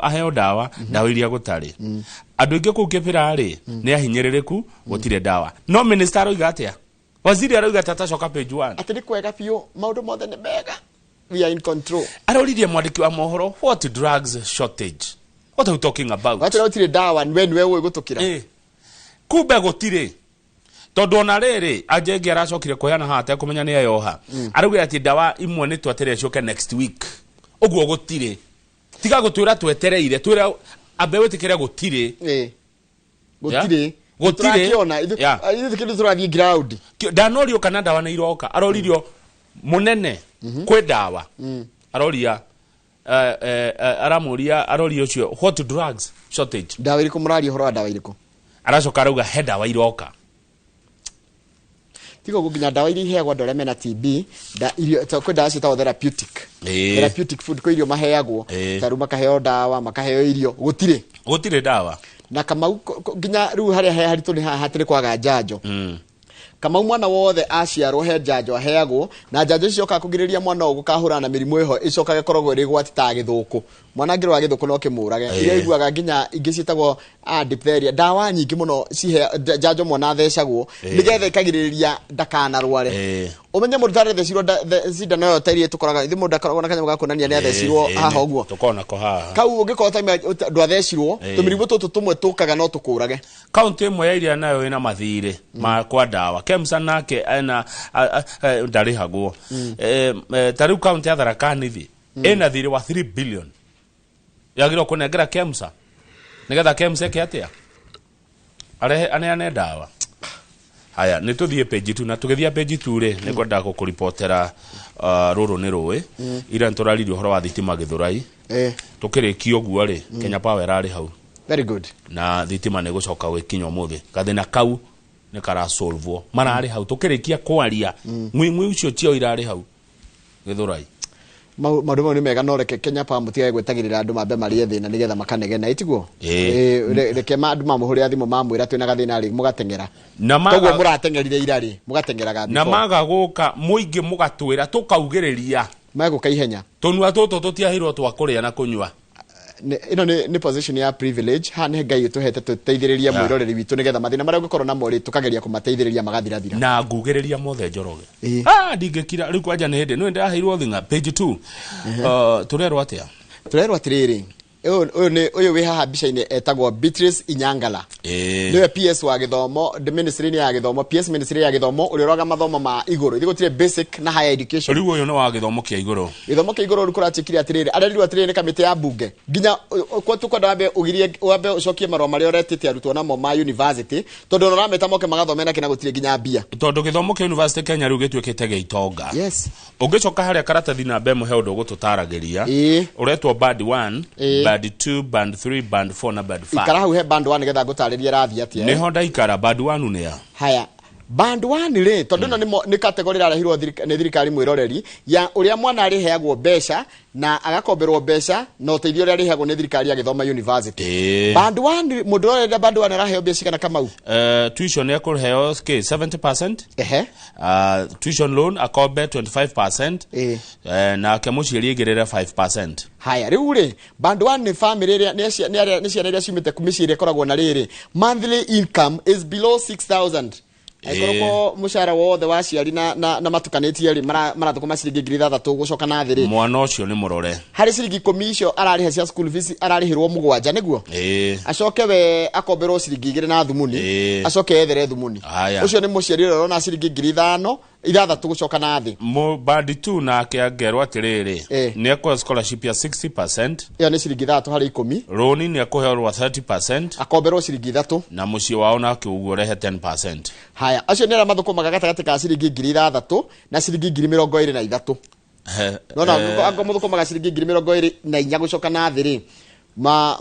S13: aheo dawa iria gutari andu ingi ku kibira ri ni ahinyereriku gutire dawa no minister arauga atia waziri arauga tatacoka page 1
S2: atiri kwega piu maundu mothe ni mega we are in control
S13: aroririe mwandiki wa mohoro what drugs shortage what are you talking about
S2: atiri gutire dawa when we gutukira
S13: kumbe gutire tondu ona riri ajenge aracokire kuheana hata kumenya ni ayoha arauga ati dawa imwe ni twetere coke next week uguo gutire tiga gutwira twetereire twira ambe witikire gutire gutire
S2: ona ithu kindu turathie ground
S13: danorio kana dawa na iroka aroririo munene kwe dawa aroria aramuria arorio ucio what drugs shortage
S2: dawa iriku murari horo dawa iriku
S13: aracoka arauga he dawa iroka
S2: tigo guginya dawa iria iheagwo andũ arĩa mena TB irio kwĩ dawa ciĩtagwo therapeutic food kwĩ irio maheagwo taru makaheo dawa makaheo irio gũtirĩ
S13: dawa
S2: na Kamau nginya rĩu harĩa haritũ nĩ hatirĩ kwaga njanjo Kamau mwana wothe aciarwo he njanjo aheagwo na njanjo icio kũgirĩrĩria mwana ũgũ kahũra na mĩrimũ ĩho ĩcokaga korogwo ĩrĩ gwati ta gĩthũkũ mwana ngĩrwa gĩthũkũ no kĩmũrage iria iguaga nginya ingĩ ciĩtagwo diphtheria dawa nyingĩ mũno cihe njanjo mwana thecagwo nĩgetha ĩkagirĩrĩria ndakanarware umenye mũndũ tarĩ thecirwo cindano ĩyo tairie tũkoraga ithe mũndũ akoragwo na kanyamũ ga kuonania nĩ athecirwo haha ũguo
S13: tũkona ko haha
S2: kau ũngĩkorwo ta ndũ athecirwo tũmĩrimũ tũtũ tũmwe tũkaga no tũkũrage
S13: kaunti ĩmwe ya iria nayo ĩna mathirĩ ma kwa dawa Kemsa nake ena ndarĩhagwo tarĩu kaunti ya Tharaka Nithi ĩna thirĩ wa 3 billion yagĩrwo kũnengera Kemsa nĩgetha Kemsa ĩke atĩa aneane dawa haya nĩ tũthiĩ page 2 na tũgĩthia page 2 rĩ nĩ ngwenda gũkũripotera rũrũ nĩ rũĩ ira tũraririe ũhoro wa thitima Gĩthũrai tũkĩrĩkia ũguo rĩ Kenya Power arĩ hau
S2: very good
S13: na thitima nĩ gũcoka gwĩkinya ũmũthĩ gathĩna kau nĩ karasolvwo mararĩ hau tũkĩrĩkia kwaria mwĩmwe ũcio tio irarĩ hau Gĩthũrai
S2: maũndũ mau nĩ mega no reke Kenya Power mũtigae gwetagĩrĩra andũ mambe marĩe thĩna nĩgetha makanegena itiguo reke andũ mamũhũrĩra thimũ mamwĩra twĩna gathĩna rĩ mũgateng'era koguo mũrateng'erire ira rĩ mũgateng'eraga
S13: na maga gũka mũingĩ mũgatwĩra tũkaugĩrĩria
S2: magũka ihenya
S13: tũnua tũtũ tũtiahirwo twa kũrĩa na kũnyua
S2: ino ni position ya privilege ha ne Ngai utuhete tuteithĩrĩria mwĩroreri witũ nĩgetha mathĩna marĩa ũngĩkorwo namo rĩ tukageria kũmateithĩrĩria magathirathira
S13: na ngugĩrĩria mothe Njoroge ndingĩkira rĩu kwanja nĩ hĩndĩ nĩ ndaheirwo thing'a page 2 turerwo atĩrĩrĩ uyu wi haha mbica-inĩ etagwo Beatrice Inyangala niwe PS wa githomo ministry ya githomo PS ministry ya githomo uri roga mathomo ma iguru igutire basic na higher education riu uyu no wa githomo kia iguru
S2: ru kuratikire atiriri arerirwo atiriri kamite ya bunge nginya kwa tukwenda wambe ucokie marwa maria uretete arutwo namo ma university tondu no rameta moke magathomera kina gutire nginya mbia
S13: tondu githomo kia university Kenya riu gituikite geitonga
S2: yes
S13: ungicoka haria karatathi na mbe muhe undu gututaragiria uretwo band 1 band 2 band 3 band 4 na band 5
S2: ikara hau he band 1 nigetha ngutariria rathi atia
S13: niho ndaikara band 1 nĩa
S2: haya band 1 ri tondu no ni category irarehirwo ni thirikari mwiroreri ya uria mwana ariheagwo mbeca na agakomberwo mbeca na uteithio uria ariheagwo ni thirikari ya githoma university band 1 mundu urenda band 1 araheo mbeca kana Kamau
S13: tuition yakureheo 70% tuition loan akombe 25% na kemuciari igirire 5%.
S2: haya riu ri band 1 ni family iria ni ciana iria ciumite kumiciari ikoragwo na riri monthly income is below 6000 Ekoroko mushara wothe wa ciari na matukanĩtie ri marathũkũma ciringi 3,000 gucoka na thiri
S13: mwana ũcio nĩ mũrore
S2: harĩ ciringi 10 icio ararĩha cia school fees ararĩhĩrwo 7 nĩguo acoke we akomberwo ciringi 2 na thumuni acoke ethere thumuni ũcio nĩ mũciari ũrĩa na ciringi 5,000 gucoka na thĩ
S13: band 2 nake angerwo atĩrĩrĩ nĩ ekũhe scholarship ya 60%
S2: ĩyo nĩ ciringi 3 harĩ 10
S13: loan nĩ ekũheorwo 30%
S2: akomberwo ciringi 3
S13: na mũciĩ wao nake ũguo rehe 10%.
S2: haya acio nĩ arĩa mathũkũmaga gatagatĩ ka ciringi 3,000 na ciringi 23,000 nona ngomuthukumaga ciringi 24,000 gucoka na thiri na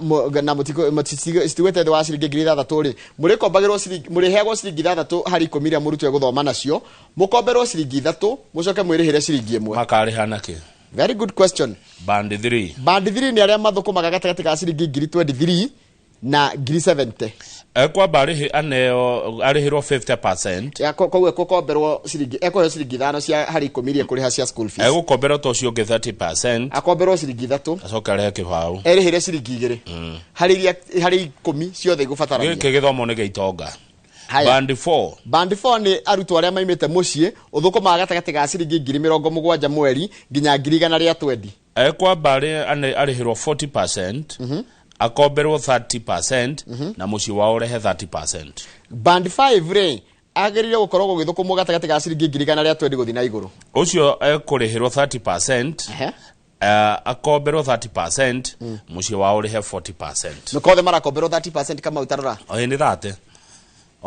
S2: mutiko stiwete the wa ciringi 6,000 ri murikombagerwo ciringi muriheagwo ciringi 6 hari 10 iria murutwe guthoma nacio mukomberwo ciringi 3 mucoke mwirihire ciringi 1
S13: makarihana ki.
S2: Very good question.
S13: Band 3
S2: ni aria mathukumaga gatagati ka ciringi 23 na 70.
S13: Kwa bari aneo arihirwo 50%.
S2: Ya kowe kukomberwo ciringi ekoyo ciringi 5 cia hari 10 iria kuriha cia school fees.
S13: Gukomberwo to cio 30%.
S2: Akomberwo ciringi 3.
S13: Acoka rehe kibau.
S2: Erihire ciringi 2. Hari 10 ciothe igubatarania.
S13: Giki githomo ni geitonga. Band 4
S2: ni arutwo aria maimite mucii uthukumaga gatagati ga ciringi 70,000 mweri nginya 120.
S13: Kwa bari arihirwo 40%. Akomberwo 30% na muci wao rehe 30%.
S2: Band 5 re agirire gukorwo gugithukumwo gatagati ga ciringi 120 guthi na iguru.
S13: Ucio ekurihirwo 30%. Akomberwo 30%, muci wao rehe 40%.
S2: Nokothe marakomberwo 30% kama utarora.
S13: Ni thate.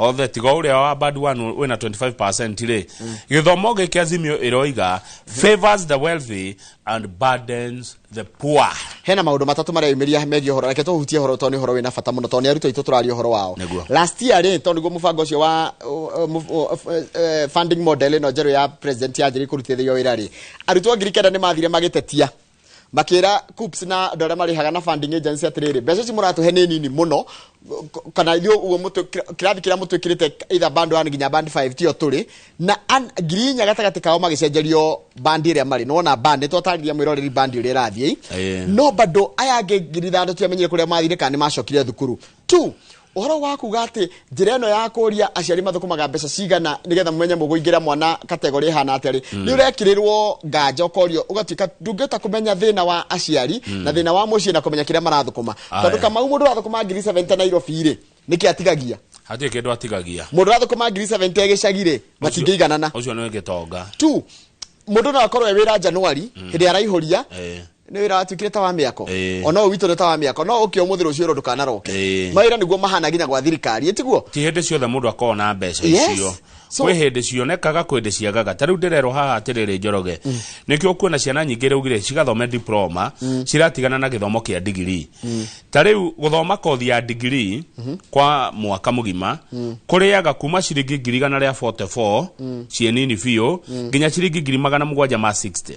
S13: Othe tiga uria wa band 1 wina 25% ri. Githomo giki Azimio iroiga favors the wealthy and burdens the poor.
S2: Hena maundu matatu maria yumiria megie horo reke tuhutie horo toni horo wina bata muno toni aruto itu turari horo wao. Last year ri toni go mubango cio wa funding model no jero ya president ya jiri kurutithio wira ri arutwo ngirikenda ni mathire magitetia makira CUPS na ndore marihaga na funding agency atiriri mbeca ci muratuhe ni nini muno kana ithio uo mutu kirathi kira mutwikirite either band 1 nginya band 5 tio turi na ngirinya gatagati kao magicenjerio band iria mari nona band twatariria mwiroreri band iria rathie no bado aya ngirithando tiamenyire kuria mathire kana ni macokire thukuru 2 uhoro waku gati njira eno ya kuria aciari mathukumaga mbeca cigana nigetha mumenye muguingira mwana kategori hana atari ni urekirirwo nganja ukorio ugatika ndungeta kumenya thina wa aciari na thina wa mucii na kumenya kiria marathukuma tondu kama mundu arathukuma 70 Nairobi ri niki atigagia
S13: hati kindu atigagia
S2: mundu arathukuma 70 egicagire matingeiganana
S13: ucio no gitonga
S2: 2 mundu no akorwo wira January hindi araihoria ni wira atukire ta wa miako ona wito ta wa miako no ukio muthiro cio ndukana roke mawira niguo mahana ginya gwa thirikari etiguo
S13: ti hindi ciothe mundu akona mbeca icio kwe hindi cionekaga kwende ciagaga tariu ndirero haha atiriri Njoroge nikio kuona ciana nyingire ugire cigathome diploma ciratigana na githomo kia degree tariu guthoma kothi ya degree kwa mwaka mugima kuriaga kuma ciringi 144 cienini biu nginya ciringi 760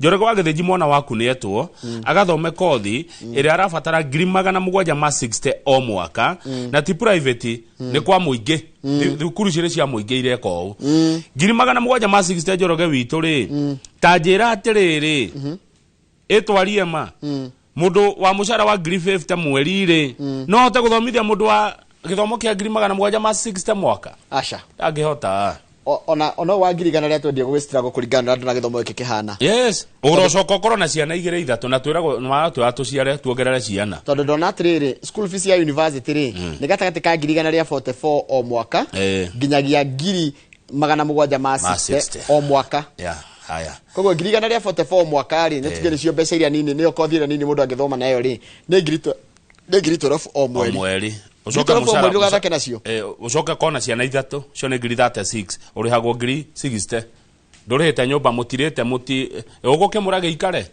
S13: Njoroge wagithinji mwana waku ni etwo agathome kothi iria arabatara 760 o mwaka na ti private ni kwa muingi thukuru cire cia muingi ireko u 760 Njoroge witu ri ta njira atiriri etwarie ma mundu wa mushara wa 50 mweri ri no hote guthomithia mundu wa githomo kia 760 mwaka
S2: aca
S13: angihota
S2: ona wangirigana ria twendie gugistirago kuringana na githomo giki kihana
S13: yes urocoka korwo na ciana igire ithatu na twiragwo ma tuciare tuongerere ciana
S2: tondu ndona atiriri school fees ya university ri ni gatagati ka ngirigana ria 44 o mwaka nginyagia 760 o mwaka
S13: haya
S2: koguo ngirigana ria 44 mwaka ri netige nicio mbeca iria nini niyo kothi iria nini mundu angithoma nayo ri ni ngirito o mweri
S13: ucoka mushara ucoka kona ciana ithatu cio ni 36 urihagwo 60 ndurihite nyumba mutirite muti ugukimura giikare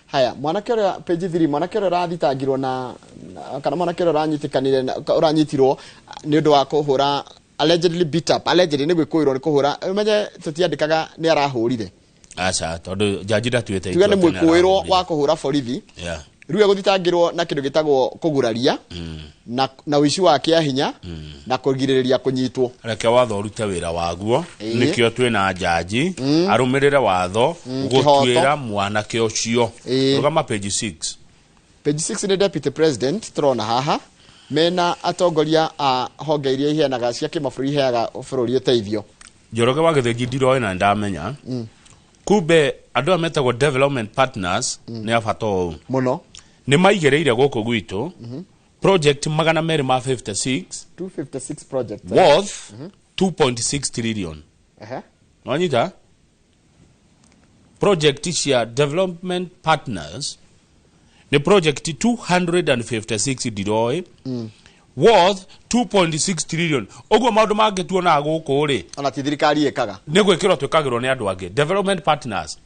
S2: haya mwanake ura page 3 mwanake ura rathitangirwo na kana mwanake ura ranyitikanire uranyitirwo ni undu wa kuhura allegedly beat up allegedly ni gwikuirwo ni kuhura umenye tutiandikaga ni arahurire
S13: acha tondu jaji ndatuite
S2: tuga ni mwikuirwo wa kuhura borithi riu guthitangirwo na kindu gitagwo kuguraria na wici wake hinya na kugiririria kunyitwo
S13: reke watho urute wira waguo nikio twina jaji arumirire watho gutwira mwanake ucio rugama page 6
S2: ni deputy president trona haha mena atongoria a honge iria iheanaga cia kimaburi iheaga bururi uteithio
S13: Njoroge wagithinji ndiro na ndamenya kumbe andu ametagwo development partners ni abato
S2: muno
S13: ni maigereire guku gwitu project 256
S2: project
S13: worth 2.6 trillion wanyita project cia development partners ni project 256 diroi worth 2.6 trillion ogwo maundu mangetuona guku ri
S2: ona ti thirikari ekaga
S13: ni gwikirwo twikagirwo ni andu angi development partners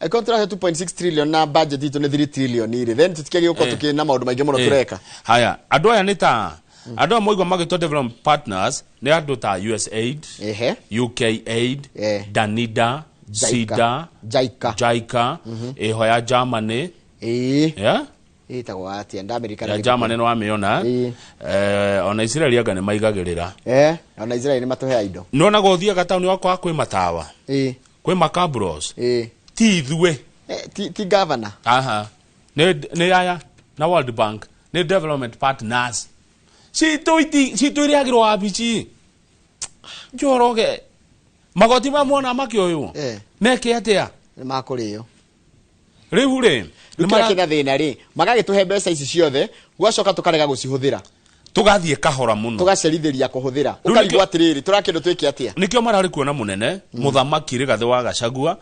S2: contract 2.6 trillion na budget itu ne 3 trillion ire then tutikege uko tukina maundu maingi muno tureka
S13: haya andu aya nita andu amoigwa magitwa development partners ni andu ta USAID UKAID Danida SIDA JICA hoya Germany
S2: itagwa ati nda America
S13: ya Germany no amiona ona Israel aga ne maigagirira
S2: ona Israel ni matuhe indo
S13: no na gothia gatauni wakwa kwi matawa kwi makabros ti ithue
S2: ti governor
S13: ne aya na World Bank ne development partners si toiri agiro abici joroge magoti mamona makioyo meke atia
S2: ni makurio
S13: riu ri
S2: nimarakitha thina ri magagituhe mbeca ici ciothe gwacoka tukarega gucihuthira
S13: tugathie kahora muno
S2: tugacerithiria kuhuthira ukarigwa atiriri turakindu twiki atia
S13: nikio marari kuona munene muthamaki rigathe wa Gachagua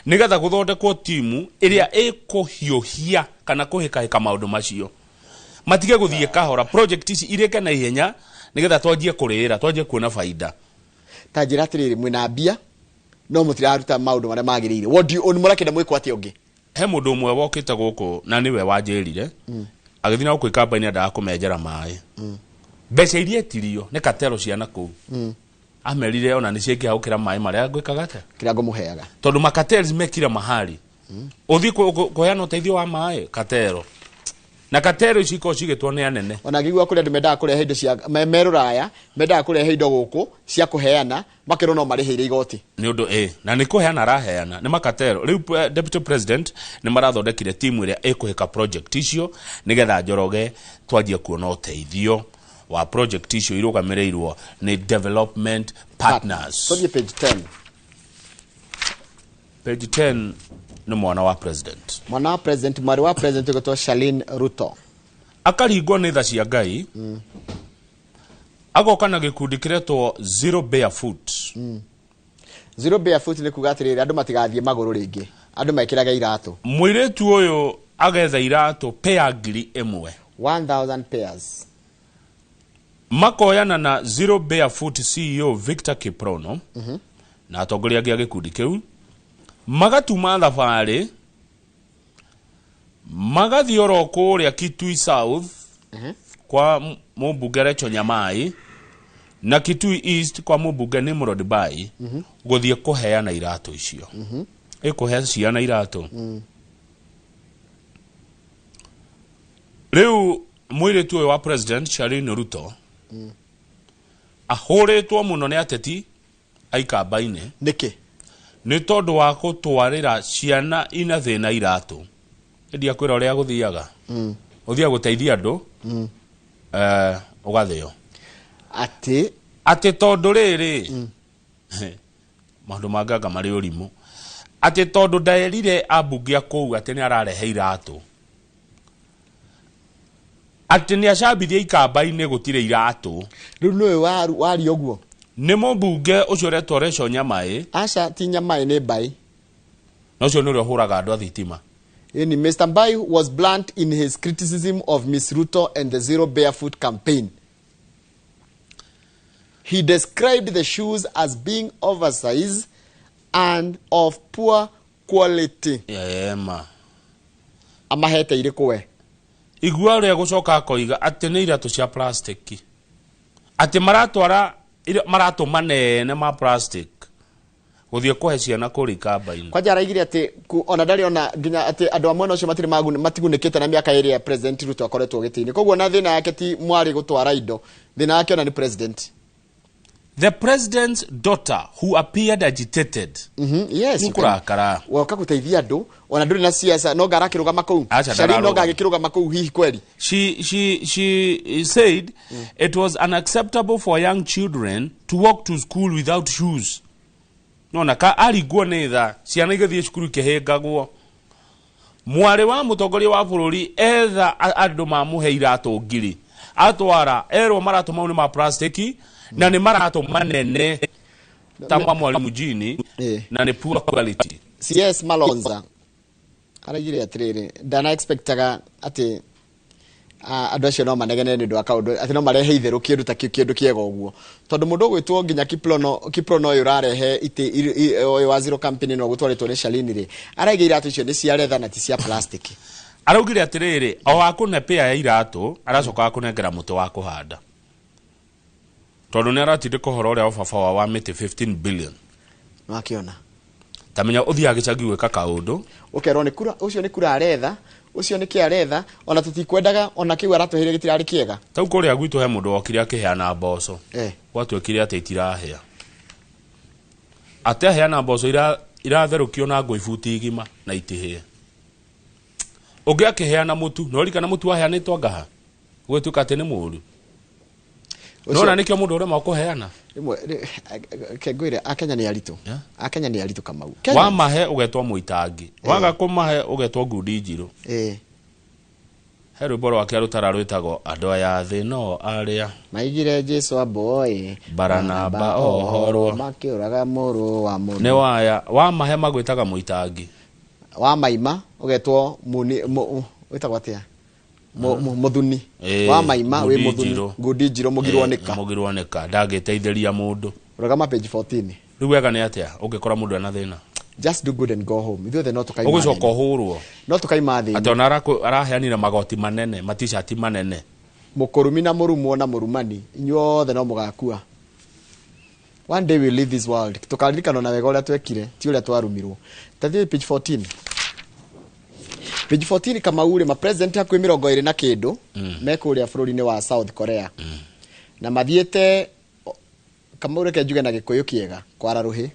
S13: nigetha guthondekwo timu iria ikuhiuhia kana kuhika maundu macio matige guthie kahora project ici ireke na ihenya nigetha twanjie kurira twanjie kuona faida
S2: tajira atiriri mwina mbia no mutiraruta maundu maria magirire what do you murakenda mwiko atia ungi
S13: he mundu mwe wokite guku na niwe wanjirire agithina guku campaign nda kumenjera mai mbeca iria tirio ne katero ciana ku amerire ona ni cieki haukira mai maria gwikaga ta
S2: kirago muheaga
S13: tondu makatels mekira mahali uthi kuheana uteithio wa mai katero na katero iciko cigitwo ni anene
S2: ona ngigwa kuri andu mendaga kurehe indo cia meruraya mendaga kurehe indo guku cia kuheana makiro no marihire igoti
S13: ni undu na ni kuheana raheana ni makatero riu deputy president ni marathondekire timu iria ikuhika project icio nigetha Njoroge twanjie kuona uteithio wa project icio irugamirirwo ni development partners
S2: so page 10
S13: page 10 ni mwana wa president
S2: mwari wa president gutwa Shalin Ruto
S13: akaringwo ni tha cia Ngai agoka na gikundi kiretwo Zero Barefoot
S2: Zero Barefoot ni kugatirira andu matigathie maguru ringi andu mekiraga iratu
S13: muiretu uyu agetha iratu pair ngiri
S2: 1000 pairs
S13: makoyana na Zero Barefoot CEO Victor Kiprono na atongoria angi a gikundi kiu magatuma thabari magathioro kuria Kitui South kwa mubunge Rachel Nyamai na Kitui East kwa mubunge Nimrod Bai guthie kuheana iratu icio ikuhe ciana iratu riu muiretu uyu wa president Shalin Ruto ahuritwo muno ni ateti aikambaine
S2: niki
S13: ni tondu wa gutwarira ciana ina thina iratu ndia kwira uria guthiaga uthia guteithia andu ugathio ati tondu riri maundu magaga mari urimu ati tondu ndaerire ambunge akuu ati ni ararehe iratu ati ni acambithia ikamba-ini gutire iratu
S2: riu niwe wari oguo
S13: ni mubunge ucio retwo Rachel Nyamai
S2: aca ti Nyamai ni Bai
S13: no cio ni rio huraga andu a thitima
S2: yani Mr. Bai was blunt in his criticism of Miss Ruto and the Zero Barefoot campaign. He described the shoes as being oversized and of poor quality. Amahete iriku we
S13: igua ria gucoka akoiga ati ni iratu cia plastic ati maratwara maratu manene ma plastic guthie kuhe ciana kuri kamba-ini
S2: kwa jara igire ati ona ndari ona nginya ati andu amwe no cio matire matigunekete na miaka iri ya president Ruto akoretwo gitini koguo na thina yake ti mwari gutwara indo thina yake ona ni president.
S13: The president's daughter who appeared agitated.
S2: Yes.
S13: Nukurakara.
S2: Waka kuteithia andu ona nduri na siasa no garakirugama kuu. Shari no gagikirugama kuu hihi kweli.
S13: She said it was unacceptable for young children to walk to school without shoes. No na ka arigwo netha ciana igathie cukuru kihengagwo. Mwari wa mutongoria wa bururi etha andu mamuhe iratu ngiri. Atwara erwo maratu mau ni ma plastiki na ni maratu manene tamwa mwalimu jini na ni poor quality.
S2: CS Malonza aragire atiriri ndana expectaga ati andu acio no manegene ni ndu akaundu ati no marehe itherũ kindu ta kindu kiega uguo tondu mundu gwitwo nginya Kiprono uyu rarehe uyu wa Zero Company no gutwaritwo ni Shalini ri araiga iratu icio ni cia leather na ti cia plastic
S13: araugire atiriri o wakune pia ya iratu aracoka akunengera muti wa kuhanda tondu ni aratinde kuhoro ria baba wa miti 15 billion
S2: no akiona
S13: tamenya uthi agicagi gwika kaundu
S2: ukerwo ni kura ucio ni kura aretha ucio ni kia retha ona tutikwendaga ona kiu aratuhire gitirari kiega
S13: tau kuria gwitu he mundu okire akiheana mboco gwatwekire ate itirahea ate aheana mboco iratherukio na ngũ ibuti igima na itihie ungi akiheana mutu no rikana mutu aheanitwo ngaha gwituka ate ni muru nona nikio mundu ure makuheana
S2: kengwire akenya ni aritu akenya ni aritu Kamau
S13: wa mahe ugetwa muitangi waga kumahe ugetwa ngudi njiru heru boro wake rutara rwitagwo andu aya thi no aria
S2: maigire Jesu aboy
S13: Baranaba ohorwo
S2: makiuraga muru wa mundu
S13: ne waya wa mahe magwitaga muitangi
S2: wa maima ugetwo muni witagwo atia muthuni wa maima we muthuni ngudi njiro
S13: mugirwonika ndagiteithĩria mundu
S2: rogama page 14
S13: riu wega ni atia ungikora mundu ana thina
S2: just do good and go home ithuothe no tukaima
S13: ugucoka hurwo
S2: no tukaima thina
S13: ati ona araheanira magoti manene matishati manene
S2: mukurumi na murumu na murumani inyuothe no mugakua one day we leave this world tukaririkana na wega uria twekire ti uria twarumirwo tathi page 14 page 14 Kamau ri ma president hakwi 20 na kindu mekuria bururi-ini wa South Korea na mathiete Kamau reke njuge na gikuyu kiega kwara ruhi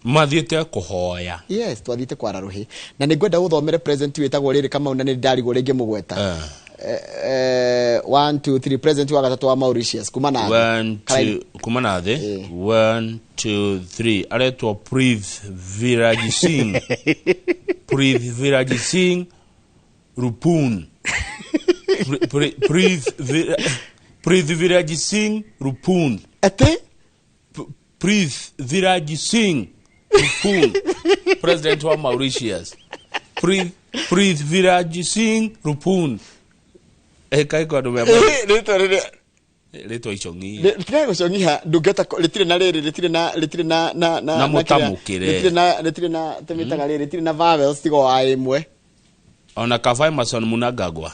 S13: mathiete kuhoya
S2: yes twathiete kwara ruhi na ningwenda uthomere president witagwo riri Kamau na ni ndarigwo ringi mugweta 1 2 3 president wa gatatu wa Mauritius kumana
S13: 1 2 3 aretwa Prithviraj Singh Prithviraj Singh Rupun Prithviraj Singh Rupun
S2: ate
S13: Prithviraj Singh Rupun president wa Mauritius Prithviraj Singh Rupun kai kwa ndume leto ichongi
S2: letire guchongiha ndungeta letire na riri letire na
S13: mutamukire
S2: letire na temitaga riri letire na vowels tigo aimwe
S13: ona Kavai Mason Munangagwa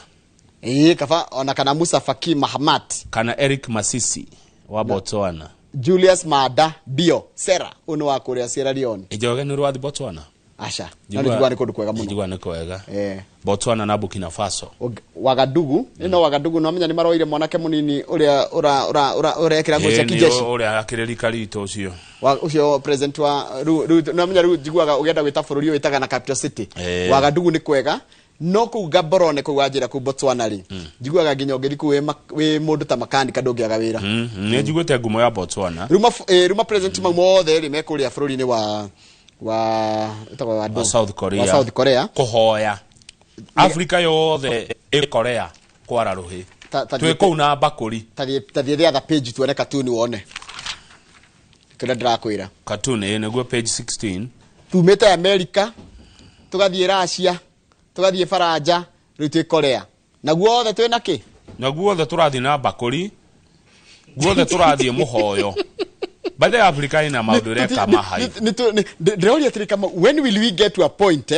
S2: kava ona kana Musa Faki Mahamat
S13: kana Eric Masisi wa Botswana
S2: Julius Maada Bio Sera uno wa Korea Sierra Leone
S13: ijoge ni rwa Botswana
S2: asha na ndigwa ni kundu kwega muno
S13: ndigwa ni kwega Botswana na Burkina Faso
S2: Wagadugu no Wagadugu no amenya ni maroire mwanake munini uria ekira ngocia kijeshi
S13: uria akirerika rito ucio
S2: ucio president wa no amenya ru jiguaga ugenda gwita bururi witaga na capital city Wagadugu ni kwega no kuga borone kuwajira ku Botswana ri jiguaga nginya ngiri ku we mundu ta makanika ndungiaga wira
S13: ni jiguete ngumo ya Botswana
S2: ruma president mothe ri mekuria bururi-ini wa
S13: South Korea kuhoya Afrika yothe Korea kwara ruhi twiko na bakuri
S2: tathie the other page tuone cartoon wone kenda drakwira
S13: cartoon niguo page 16
S2: tumete America tugathie Russia tugathie Faranja riu twi Korea naguo othe twina ki
S13: naguo othe turathie na bakuri guothe turathie muhoyo But Africa ina maundu reka mahai
S2: ndĩroria atĩrĩ kama when will we get to a point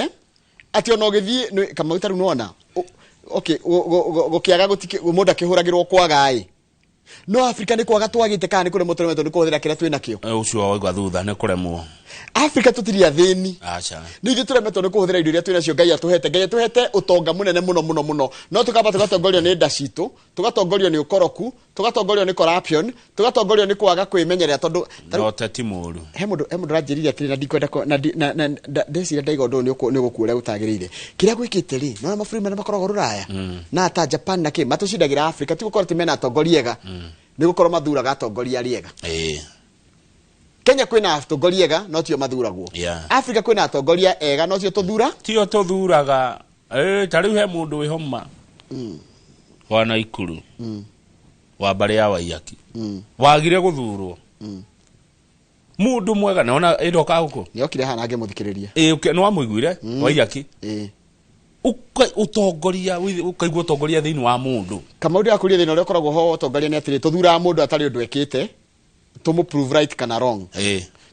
S2: ati ona ũgĩthiĩ kama utaru nona okay gũkĩaga mũndũ akĩhũragĩrwo kwaga no Africa nĩ kwaga twagĩte kana nĩ kũremwo tũremetwo nĩ kũhũthĩra kĩrĩa twĩna kĩo
S13: ũcio waigua thutha nĩ kũremwo
S2: Africa tũtiri athĩni
S13: acha
S2: nĩ ithuĩ tũremetwo nĩ kũhũthĩra indo iria twĩna cio Ngai atũhete ũtonga mũnene mũno no tukamba tugatongorio nĩ nda citũ tugatongorio nĩ ũkoroku tugatongorio nĩ corruption tugatongorio nĩ kwaga kwĩmenyerera tondũ
S13: no teti mũru
S2: he mũndũ ranjĩrĩria atĩrĩ na ndikwenda na ndeciria ndaiga ũndũ nĩ ũgũkuũrĩa gũtagĩrĩire kĩrĩa gwĩkĩte rĩ no mabũrũri marĩa makoragwo rũraya na ta Japan na kĩ matũcindagĩra Africa tigũkorwo tĩ mena atongoria ega nĩ gũkorwo mathuraga atongoria arĩa ega Kenya kwina atongoria ega no tio mathuragwo Africa kwina atongoria ega no tio
S13: tuthuraga tariu he mundu wi homa wa Naikuru wa bari ya Waiyaki wagire guthurwo mundu mwega naona idoka huko
S2: ni okire hana ange muthikiriria
S13: no amuiguire Waiyaki utongoria ukaigua utongoria thiini wa mundu
S2: kama ndi akuria thina uria koragwo ho utongoria ni atiri tuthura mundu atari undu ekite tumu prove right kana wrong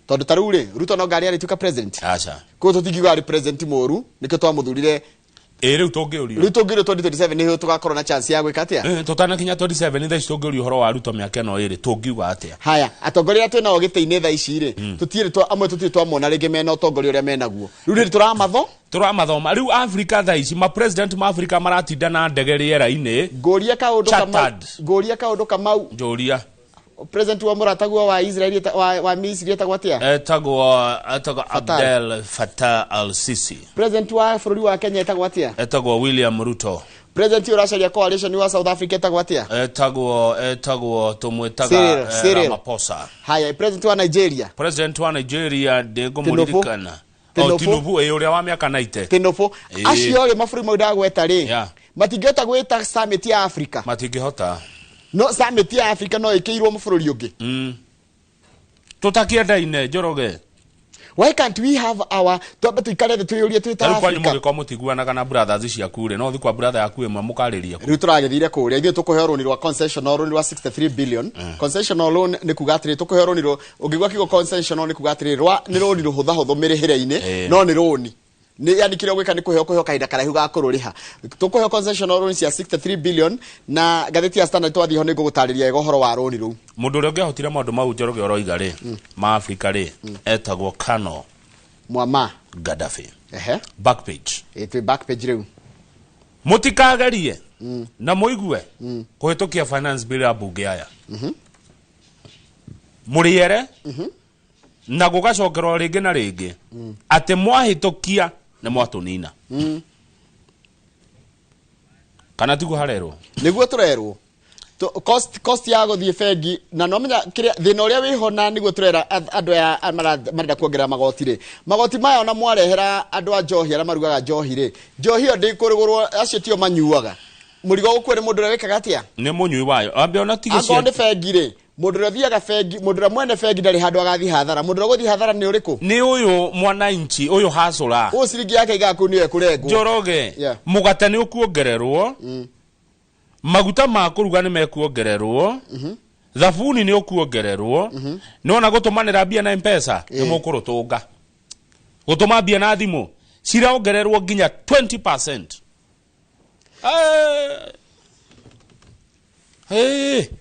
S2: tondu taru ri Ruto no ngari ari tuka president
S13: acha
S2: ko tutingiga ari president moru nikyo twamuthurire
S13: riu tungeurio
S2: 2027 niho tugakorwo na chance ya gwika atia
S13: tutana kinya 27 tha tungeurio horo wa Ruto miaka no iri tungiuga atia
S2: haya atongoria twina ogite-ini tha ici ri tutire twa amwe tutire twamona ringi mena utongoria uria menaguo riu ri
S13: turamathoma riu Africa tha ici ma president ma Africa maratinda na ndege riera-ini
S2: ngoria kaundu kamau
S13: njoria
S2: president wa murataguo wa Israel wa Misri etagwo atia
S13: etagwo Abdel Fattah al-Sisi
S2: president wa bururi wa Kenya etagwo atia
S13: etagwo William Ruto
S2: president wa Russia coalition wa South Africa etagwo atia
S13: etagwo tumwetaga Ramaphosa
S2: haya president wa Nigeria ndego muririkana Tinubu
S13: uria wa miaka 90
S2: Tinubu acio ri maburi mau ndagweta ri matingehota gwita summit ya Africa
S13: matingehota
S2: no summit ya Africa no ikiirwo maburi ungi
S13: tutakiendaine Njoroge
S2: why can't we have our twambe tuikare twiyurie twita Africa
S13: kwa nyumu giko mutiguanaga na brothers ciaku ri no thi kwa brother yaku imwe mukariria
S2: riu turagethire kuria ithuĩ tukuheo rũni rwa concessional rũni rwa 63 billion concessional loan ni kuga atiri tukuheo rũni rwo ungigwa kigo concessional ni kuga atiri rwa ni rũni ruhutha huthu mirihire-ini no ni rũni ni yani kire gwika ni kuheo kahinda karaihu ga kururiha tukuheo concessional loan cia 63 billion na gatheti ya Standard twathiho ni ngugutariria igoro wa rũni rũu
S13: mundu uria ngehotire maundu mau Njoroge oroiga ri ma Africa ri etagwo Kano
S2: Muammar
S13: Gaddafi back page
S2: back page riu
S13: mutikagerie na muigue kuhitukia finance bill ya bunge aya muriere na gugacokerwo ringi na ringi ati mwahitukia na mwatunina kana tigu harerwo
S2: niguo turerwo cost ya guthie bengi na no menya kiria thina uria wiho na niguo turera andu ya marenda kuongerera magoti maya ona mwarehera andu a njohi ara marugaga njohi ri njohi yo ndikurugurwo acio tio manyuaga murigo gukwere mundu uria wikaga atia
S13: ni munyui wayo ambe ona tige
S2: cia ande bengi ri mundu uria thiaga bengi mundu uria mwene bengi ndari handu agathi hathara mundu uria guthi hathara ni uriku
S13: ni uyu mwananchi uyu hasura
S2: u siringi yake igaku ni ekurengwo
S13: Njoroge mugate ni ukuongererwo maguta ma kuruga ni mekuongererwo thabuni ni ukuongererwo nona gutumanira bia na M-Pesa ni mukurutunga gutuma bia na thimu ciraongererwo nginya 20%.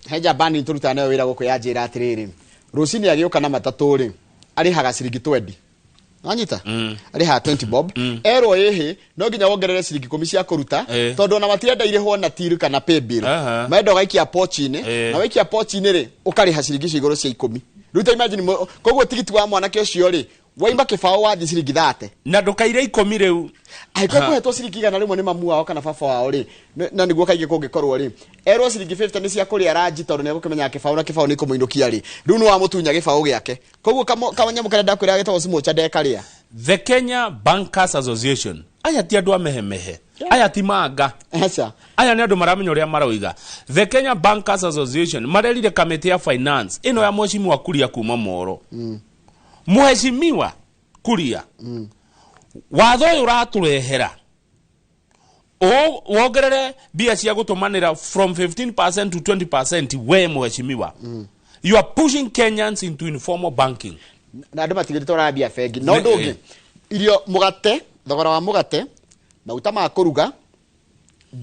S2: Heja bani turuta nayo wira guku yanjira atiriri rucini agiuka na matatu ri ari haga ciringi 20 anyita ari ha 20 bob ero ehe no nginya wongerere ciringi 10 cia kuruta tondu na matirenda irihwo na tiru kana pay bill maendo gaikia pochi-ini na waikia pochi-ini ri ukari ha ciringi iguru cia 10 ruta imagine koguo tigiti wa mwana ke ucio ri waimba kibao wathi ciringi 30
S13: na ndukaire 10 riu
S2: aiko kuhetwo ciringi igana rimwe ni mamu wao kana baba wao ri na niguo kaige kungikorwo ri ero ciringi 50 ni cia kuria ranji tondu ne gukimenya kibao na kibao ni kumuinukia ri riu no amutunya kibao giake koguo kamanya mukenda kuria gitwo simucha ndekaria.
S13: The Kenya Bankers Association aya ti andu amehemehe aya ti manga aya ni andu maramenya uria maroiga. The Kenya Bankers Association marerire committee ya finance ino ya mheshimiwa Kuria kuma Moro mheshimiwa Kuria watho uyu raturehera wongerere bia cia gutumanira from 15% to 20% we mheshimiwa you are pushing Kenyans into informal banking
S2: na andu matigiri tora bia bengi no ndungi irio mugate thogora wa mugate maguta ma kuruga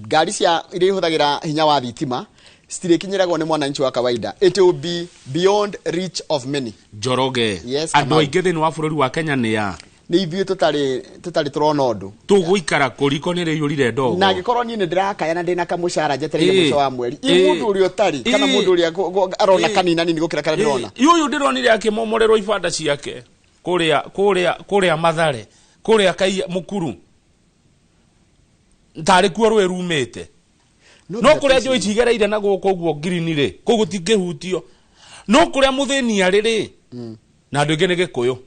S2: ngari cia iria ihuthagira hinya wa thitima stirikinyiragwo ni mwananchi wa kawaida. It will be beyond reach of many.
S13: Njoroge andu aingi thini wa bururi wa Kenya ni ya
S2: ni ithuĩ tutari turona undu
S13: tuguikara kuriko ni riyurire ndogo
S2: na gikorwo ni ndirakaya na ndina kamushara jetereire muco wa mweri mundu uri otari kana mundu uri arona kanina nini gukira kana ndirona
S13: yuyu ndironire akimomorerwo ibanda ciake kuria Mathare kuria kai Mukuru ntari kuo rwe rumite no kuria jo ichigereire na guko guo green ri kugu tingehutio no kuria muthini ariri na andu ingene gikuyu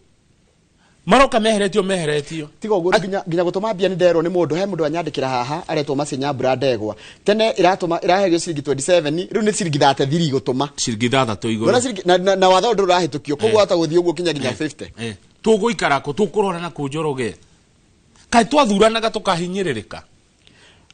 S13: maroka meheretio
S2: tigo guo ginya gutuma bia ni ndero ni mundu he mundu anyandikira haha aretwo Masinya Brandegwa tene irahegio ciringi 27 riu ni ciringi 33 gutuma
S13: ciringi 3 iguru
S2: na watho ndu rahitukio koguo hata guthii uguo kinya 50
S13: tuguikara ko tukurora na ku Njoroge kai twathuranaga tukahinyiririka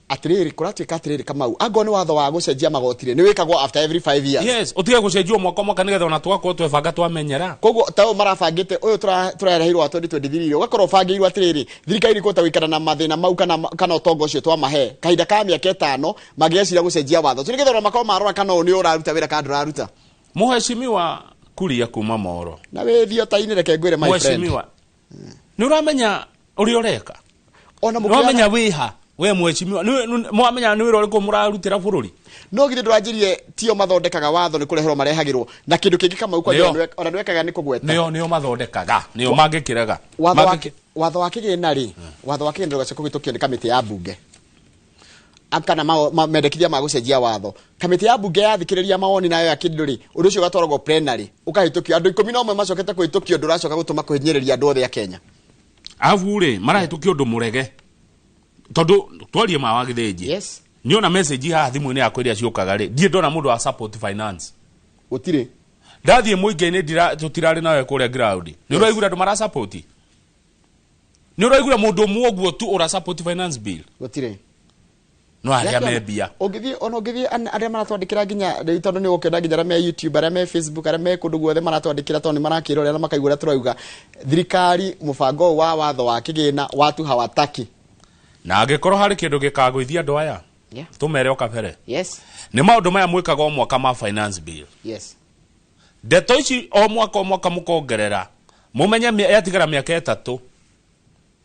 S2: atiriri kuratuika atiriri Kamau ango ni watho wa gucenjia magotire ni wikagwo after every 5 years.
S13: Yes, utige gucenjio mwaka nigetha ona twako twebanga twamenyera.
S2: Koguo tao marabangite uyu turarehirwo 2023 ugakorwo bangirwo atiriri thirikari kota wikana na mathina mau kana utongo ucio twa mahe kahinda ka miaka 5 magecira gucenjia watho nigetha ona makao marora kana uni uraruta wira ka nduraruta.
S13: Muheshimiwa kuria kuma Moro
S2: na wethio taini reke ngwire my friend.
S13: Muheshimiwa ni uramenya uri ureka ona muramenya wiha we muheshimiwa mwamenya ni wira uriku murarutira bururi
S2: no githe ndwanjirie tio mathondekaga watho ni kureherwo marehagirwo na kindu kingi Kamau kwa ona ndwekaga ni kugweta
S13: nio mathondekaga nio mangikiraga
S2: watho wa kigina ri watho wa kigina ndugacoko kugitokio ni kamiti ya bunge akana mendekithia magucenjia watho kamiti ya bunge yathikiriria mawoni nayo ya kinduri undu ucio gatwaragwo plenary ukahitukio andu 11 macokete kuhitukio nduracoka gutuma kuhinyereria andu othe a Kenya
S13: avure marahitukio ndu murege tondu twarie ma wagithenji.
S2: Yes,
S13: niona message ha thimu-ini yakwa iria ciukaga ri ndie ndona mundu wa support finance
S2: utire
S13: ndathie muingi-ini tutirari nawe kuria ground ni uraigura andu mara support ni uraigura mundu muoguo tu ura support finance bill
S2: utire
S13: no aria mebia
S2: ogithie aria maratwandikira nginya tondu ni gukenda nginya me YouTube aria me Facebook aria me kundu guothe maratwandikira tondu marakira uria makaigura turauga thirikari mubango wa watho wa kigina watu hawataki
S13: na angikorwo hari kindu gikagwithia andu aya tumere okabere.
S2: Yes,
S13: ni maundu maya mwikaga o mwaka ma finance bill.
S2: Yes,
S13: ndeto ici o mwaka mukongerera mumenye yatigara miaka 3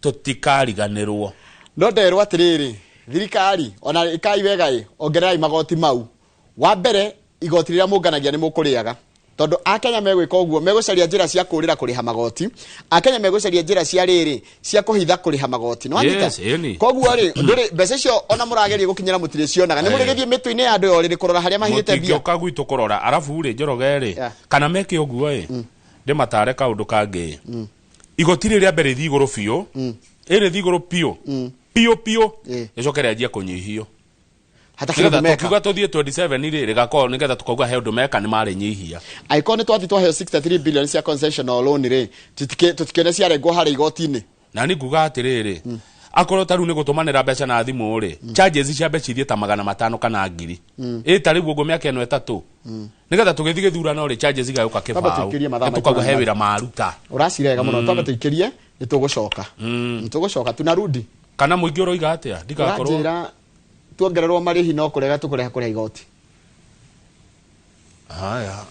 S13: tutikariganirwo
S2: no nderwo atiriri thirikari ona ikai wegai ongererai magoti mau wa mbere igoti rira munganagia ni mukuriaga tondu akenya megwika uguo megucaria njira cia kurira kuriha magoti akenya megucaria njira cia riri cia kuhitha kuriha magoti no andika koguo ri nduri mbeca cio ona murageria gukinyira mutire cionaga ni murigithie mitu-ini ya andu yori kurora haria mahite bia
S13: mutio gwitu kurora arafu ri njoroge ri kana meke uguo ndi matare kaundu kangi igoti riria mbere ithi iguru biu iri thi iguru piu icokere ajia kunyihio hata kidogo meka tukiuga tuthie 27 iri rigakorwo nigetha tukauga he undu meka ni mari nyihia
S2: aikoni ni twathi twaheo 63 billion cia concessional loan ri tutikene cia rengo hari igoti-ini na
S13: ni nguga atiriri akorwo taru ni gutumanira mbeca na thimu ri charges cia mbeca ithie ta 500 kana 1000 tari guo miaka eno 3 nigetha tugithige thurano ri charges igauka kibao tukauga he wira maruta
S2: uracirega muno twamba tuikirie ni tugucoka tunarudi
S13: kana muingi uroiga atia ndigakorwo
S2: tuongererwo marihi no kurega tukureha kuria igoti
S13: haya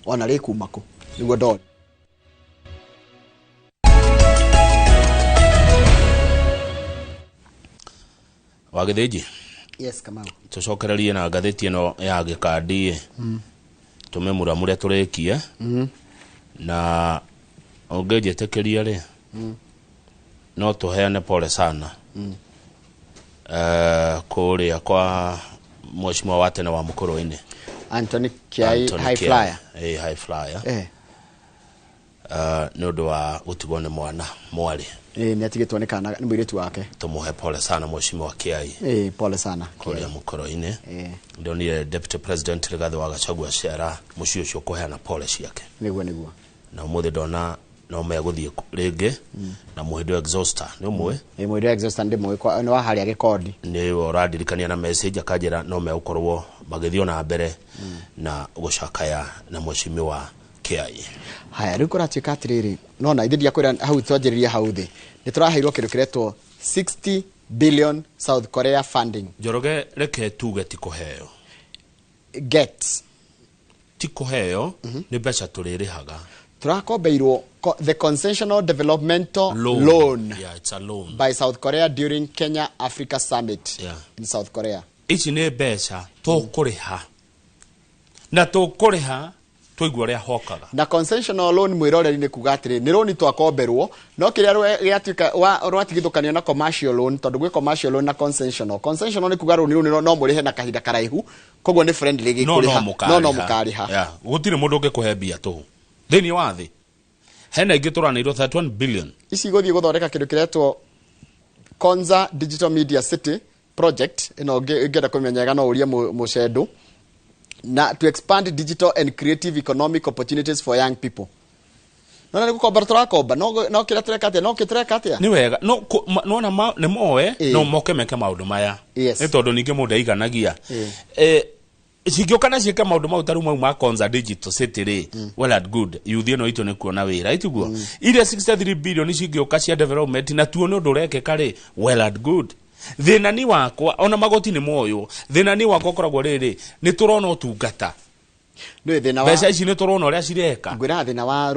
S2: ona riku mako niguo ndori
S13: wagithenji.
S2: Yes, Kamau
S13: tucokererie na ngatheti ino ya gikandi tumemura muria turekie na ongejetekeria ri no tuheane pole sana kuria kwa mheshimiwa wa tene wa Mukuru-ini
S2: Anthony Kiai high flyer
S13: high flyer ni undu wa gutigwo ni mwana mwari
S2: ni atigitwo ni kana ni mwiritu wake
S13: tumuhe pole sana mheshimiwa Kiai
S2: pole sana
S13: kuria Mukuru-ini ndio ni deputy president Rigathi wa Gachagua ciara mucio cio kuheana pole ciake
S2: niguo
S13: na umuthi ndona no meguthie ringi na muhindo exhauster ni umwe
S2: muhindo exhauster ndi mwe kwa no haria gikodi
S13: ni uradirikania na message akajira no megukorwo magithio na mbere na gucakaya na mheshimiwa Kiai.
S2: Haya riu kuratuika atiriri no na ithiria kwira hau twanjiriria hau thi ni turaheirwo kindu kiretwo 60 billion South Korea funding.
S13: Joroge reke tuge tikuheo
S2: get
S13: tikuheo ni mbeca turirihaga
S2: turakombeirwo the concessional developmental loan.
S13: Yeah, it's a loan
S2: by South Korea during Kenya Africa Summit in South Korea.
S13: Ici ni mbeca tukuriha na tukuriha tuigua ria hokaga
S2: na concessional loan mwiroreri ni kuga atiri ni loan twakomberwo no kiria giatuika rwatigithukania na commercial loan tondu gwe commercial loan na concessional ni kuga loan no murihe na kahinda karaihu koguo ni friendly gikuriha no mukariha
S13: gutire mundu ngikuhe mbia tu thini wa thi hena ingi turanirwo 31 billion
S2: ici guthie guthondeka kindu kiretwo Konza Digital Media City project ino ngenda kumenyega no uria mucendu na to expand digital and creative economic opportunities for young people. nona ni gukomba turakomba no kira tureka atia no kitureka atia
S13: ni wega no nona ne moe no moke meke maundu maya ni tondu ninge mundu aiganagia cingĩũkana ciĩke maũndũ mau tarũ mau ma Konza Digital City rĩ well and good youth ĩno itũ nĩ kuona wĩra ituguo iria 63 billion cingĩũka cia development na tuone ũndũ ũrekĩka rĩ well and good thĩna ni wakwa ona magoti nĩ moyo thĩna ni wakwa ũkoragwo rĩrĩ nĩ tũrona ũtungata mbeca ici nĩ tũrona ũrĩa cireka
S2: ngwĩra thĩna wa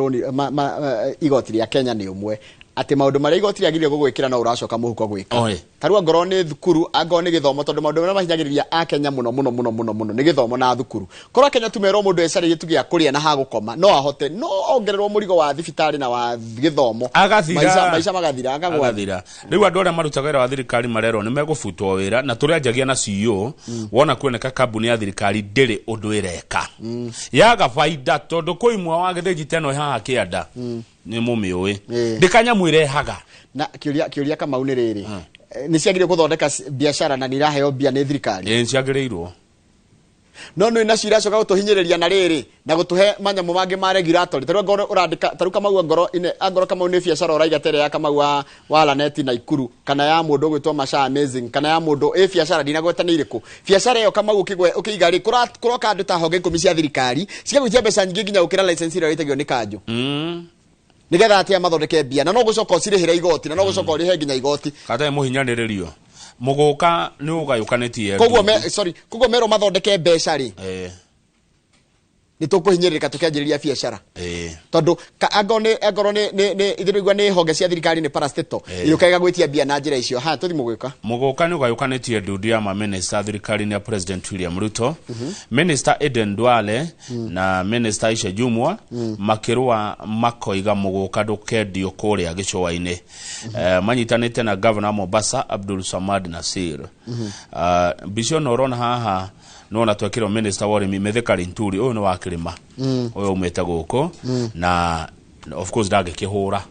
S2: igoti rĩa Kenya nĩ ũmwe ati maundu maria igoti riagiririo gugwikira no uracoka muhuko gwika tarua ngoro ni thukuru ango ni githomo tondu maundu maria mahinyagiriria a Kenya muno ni githomo na thukuru korwa Kenya tumerwo mundu ecari gitu gia kuria na ha gukoma no ahote no ongererwo murigo wa thibitari na wa githomo maica magathira
S13: agathira riu andu aria marutaga wira wa thirikari marero ni megufutwo wira na turia njagia na CEO wona kuoneka kambuni ya thirikari ndiri undu ireka yaga faida tondu kuimwa wa githiji teno haha kianda ni mumiwe ndikanya mwirehaga
S2: na kiuria kama uniriri ni ciagire guthondeka biashara na niraheo bia ni thirikari
S13: ni ciagireirwo
S2: no ina cira coka gutuhinyiriria na riri na gutuhe manyamu mangi ma regulator taru ngoro urandika taru kama ngoro ine ngoro kama ni biashara uraiga tere ya kama wa Lanet na Ikuru kana ya mundu gwitwa Masha Amazing kana ya mundu biashara dinagweta ni iriku biashara iyo kama ukiiga ri kuroka andu ta honge 10 cia thirikari cigagutia mbeca nyingi nginya ukira license ira itegio ni kanju nigetha atia mathondeke bia na no gucoka cirihira igoti na no gucoka urihe nginya igoti
S13: kata muhinyanirio muguka ni ugayukanetie
S2: koguo mero mathondeke mbeca ri ni tukuhinyirika tukianjiriria biashara tondu angoro ni ithirigwa ni honge cia thirikari ni parastatal irukaiga gwitia bia na njira icio ha tuthi
S13: muguka ni ugayukanetie ndudu ya minister thirikari ni President William Ruto Minister Eden Duale na Minister Aisha Jumwa makirwa makoiga muguka ndukendio kuria gicuwa-ini manyitanite na Governor Mombasa Abdul Samad Nasir bicio norona haha nona twekirwo minister wa urimi Mithika Linturi uyu ni wa kirima uyu umete guko na of course ndangikihura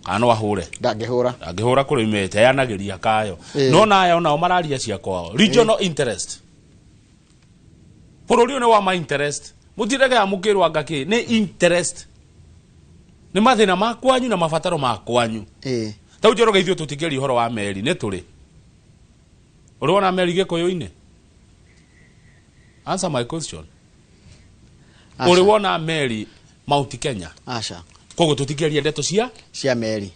S13: kana wahure ndangihura kuri imete yanagiria kayo nona aya ona mararia cia kwao regional interest bururi ni wa my interest mutirega ya mukirwa ngaki ni interest ni mathina makwanyu na mabataro makwanyu tau njoroga ithio tutikeri horo wa meri ni turi urona meri gikuyu-ini answer my question. Uri wona meri Mount Kenya.
S2: Asha.
S13: Kogo tutikeria ndeto cia
S2: meri.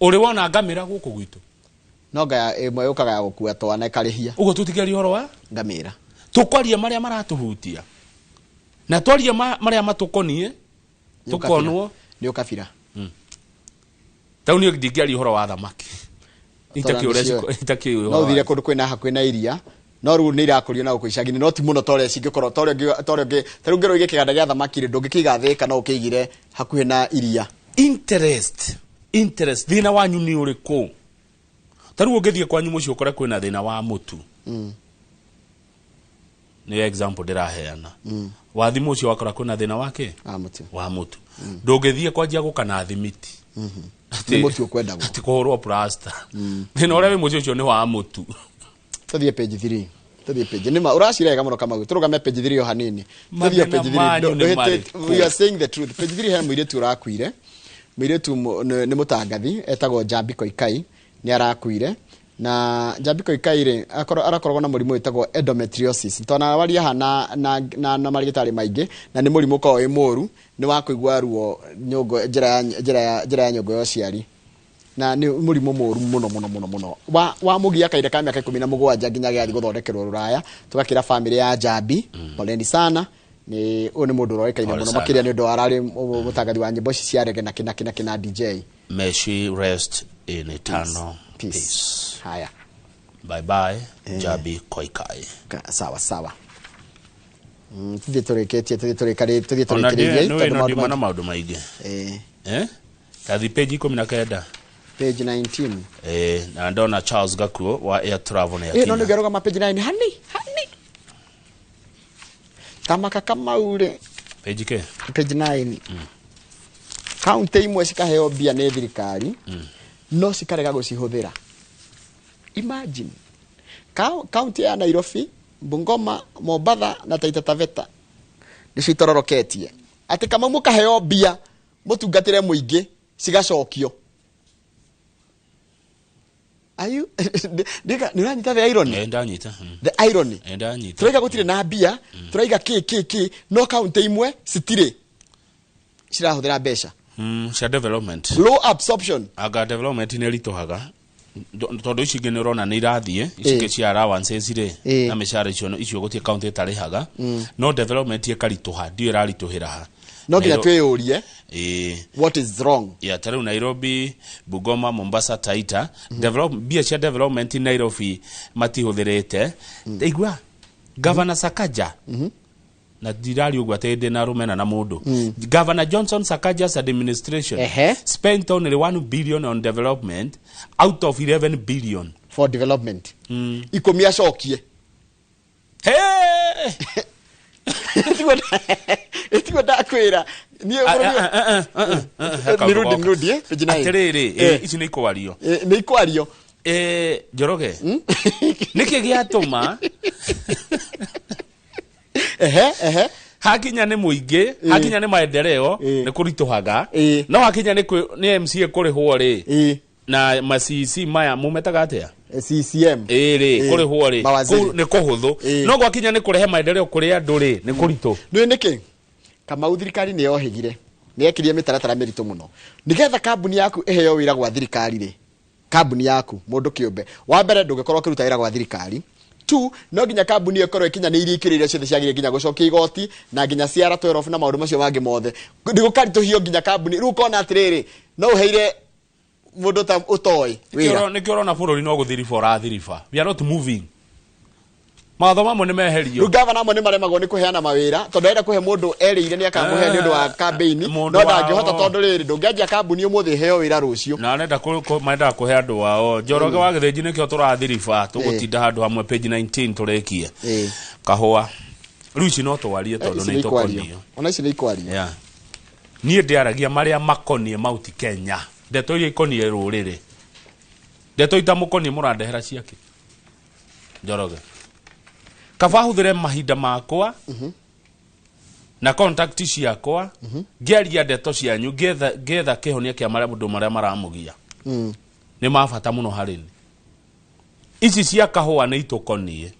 S13: Uri wona ngamira guku gwitu.
S2: Noga imwe yukaga ya gukua twana ikarihia.
S13: Ugo tutikeria horo wa
S2: ngamira.
S13: Tukwaria maria maratuhutia. Na twaria maria matukonie. Tukonwo
S2: ni ukabira.
S13: Tau ni ndigari horo wa thamaki. Itakio
S2: no thire kundu kwina hakwi na iria. No ru ni irakurio na ukwicagini no ti muno tore cingikoro tore taru ngero ige kiganda gya thamaki ri ndungikiga thika no ukigire hakuhe na iria
S13: interest thina wanyu ni uriku taru ungithie kwanyu mucio ukore kwina thina wa mutu ni example ndiraheana wathi mucio wakora kwina thina wake wa mutu ndungithie kwanjia gukana thimiti
S2: ni mutu ukwenda go
S13: ati kuhurwo plaster thina uria wi mucio ucio ni wa mutu
S2: Tuthie page 3. Tuthie page. Nima uracirega muno kama gwi. Turugame page 3 yo hanini. Tuthie page 3. We are saying the truth. Page 3 he muiretu urakuire. Muiretu ni mutangathi etagwo Jambi Koikai ni arakuire. Na Jambi Koikai ri arakoragwo na murimu etagwo endometriosis. Tona waria hana na marigitari maingi na ni murimu ko wi muru ni wa kuigwa ruo nyongo njira ya nyongo yo ciari. Na ni murimu moru muno wa mugia kaida ka miaka 17 nginya gya guthondekerwo ruraya tugakira family ya Jambi poleni sana ni oni mundu roikaine muno makiria ni ndo arari mutangathi wa nyimbo cia rege na kina DJ.
S13: May she rest in eternal peace.
S2: Haya,
S13: bye bye Jambi Koikai.
S2: Sawa tuthie turekerie
S13: no na maundu maingi kathi page 19
S2: page 19
S13: na ndona Charles Gakuo wa Air Travel na yakina
S2: no ngeroga ma page 9 hani kama ure
S13: page
S2: 9 county imwe cikaheo bia ni thirikari no cikarega gucihuthira. Imagine county ya Nairobi, Bungoma, Mombasa na Taita Taveta nicitororoketie ati kama mukaheo bia mutungatire muingi cigacokio ayu ndika niranyita the irony
S13: ndanyita
S2: the irony
S13: ndanyita
S2: turaiga gutire na mbia turaiga ki no county imwe citire cirahuthira mbeca
S13: cia development
S2: low absorption
S13: aga development ni ritohaga tondu ici ingĩ nĩ ũrona nĩ irathiĩ ici cia allowances rĩ na mĩcara icio gũtie county ĩtarĩhaga no development ĩkaritũha ndio ĩraritũhĩra ha
S2: no nginya twĩyũrie what is wrong
S13: tarĩu Nairobi, Bungoma, Mombasa, Taita mbia cia development Nairobi matihũthĩrĩte igua Governor Sakaja na dirari ugwa tende na rumena na mundu Governor Johnson Sakaja's administration spent only 1 billion on development out of 11 billion
S2: for development ikomia shokie etigo da kwira ni nirudi
S13: atiriri ici ni ikwario
S2: ni ikwario
S13: Njoroge niki giatuma hakinya ni muingi hakinya ni maendeleo ni kurituhaga no hakinya ni MCA kurihwo ri na macisi maya mumetaga atia
S2: CCM
S13: ri kurihwo ri ni kuhuthu no gwakinya ni kurehe maendeleo kuri andu ri ni kuritu
S2: ni niki kama uthirikari ni yohigire ni ekirie mitaratara miritu muno nigetha kambuni yaku eheo wira gwa thirikari ri kambuni yaku mundu kiumbe wa mbere ndugikorwo kiruta wira gwa thirikari 2 no nginya kambuni ikorwo ikinyanĩirie ikirĩre ciothe ciagire nginya gucokia igoti na nginya ciara 12 na maundu macio wangi mothe ndigukarituhio nginya kambuni riu kona atiriri no uheire mundu ta utoi wira
S13: nikio urona bururi no guthirifa urathirifa we are not moving matho mamwe ni meherio
S2: ru governor amwe ni maremagwo ni kuheana mawira tondu enda kuhe mundu erĩire ni akamuhe ni undu wa campaign no ndangihota tondu riri ndungianjia kambuni umuthi heo wira rucio
S13: na nenda maenda kuhe andu wao Njoroge wa Githinji nikio turathirifa tugutinda handu hamwe page 19 turekie kahua riu ici no twarie tondu ni tukonio
S2: ona ici ni ikwario
S13: nie ndiaragia maria makonie mauti Kenya ndeto iria ikonie ruriri ndeto itamukonie murandehera ciake Njoroge kaba huthire mahinda makwa na contact ciakwa ngeria ndeto cianyu getha kihonia kia maria mundu maria maramugia ni mabata muno harini ici cia kahua ni itukonie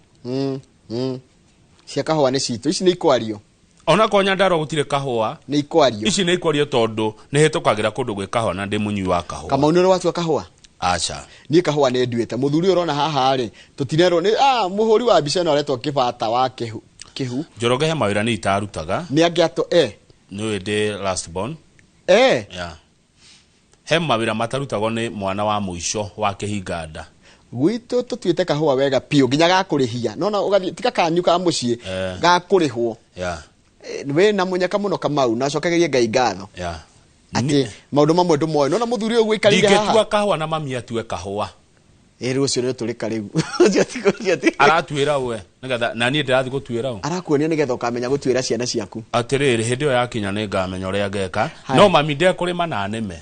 S2: cia kahua ni citu ici ni ikwario
S13: ona konya ndaro gutire kahua
S2: ni ikwario
S13: ici ni ikwario tondu ni hitukagira kundu gwe kahua na ndi munyui wa kahua
S2: kama unoro watu wa kahua
S13: acha
S2: ni kahua ni nduite muthuri urona haha ri tutinero ni muhuri wa bica no aretwo kibata wa kihu
S13: Njoroge he mawira ni itarutaga
S2: ni angiato
S13: no de last born he mawira matarutagwo ni mwana wa muico wa kihinganda
S2: gwitu tutuite kahua wega pio nginya gakurihia nona ugathi tika kanyuka mucii gakurihwo we na munyaka muno kamau na cokagerie ngai ngatho ati maundu mamwe ndumoe nona muthuri uyu ikarire haha
S13: ndingetua kahua na mami atue kahua
S2: rucio ni turika riu
S13: aratuira we nigetha na nie ndirathi gutuira u
S2: arakuonia nigetha ukamenya gutuira ciana ciaku
S13: atiriri hindi yo yakinya ni ngamenya uria ngeka no mami ndekurima na neme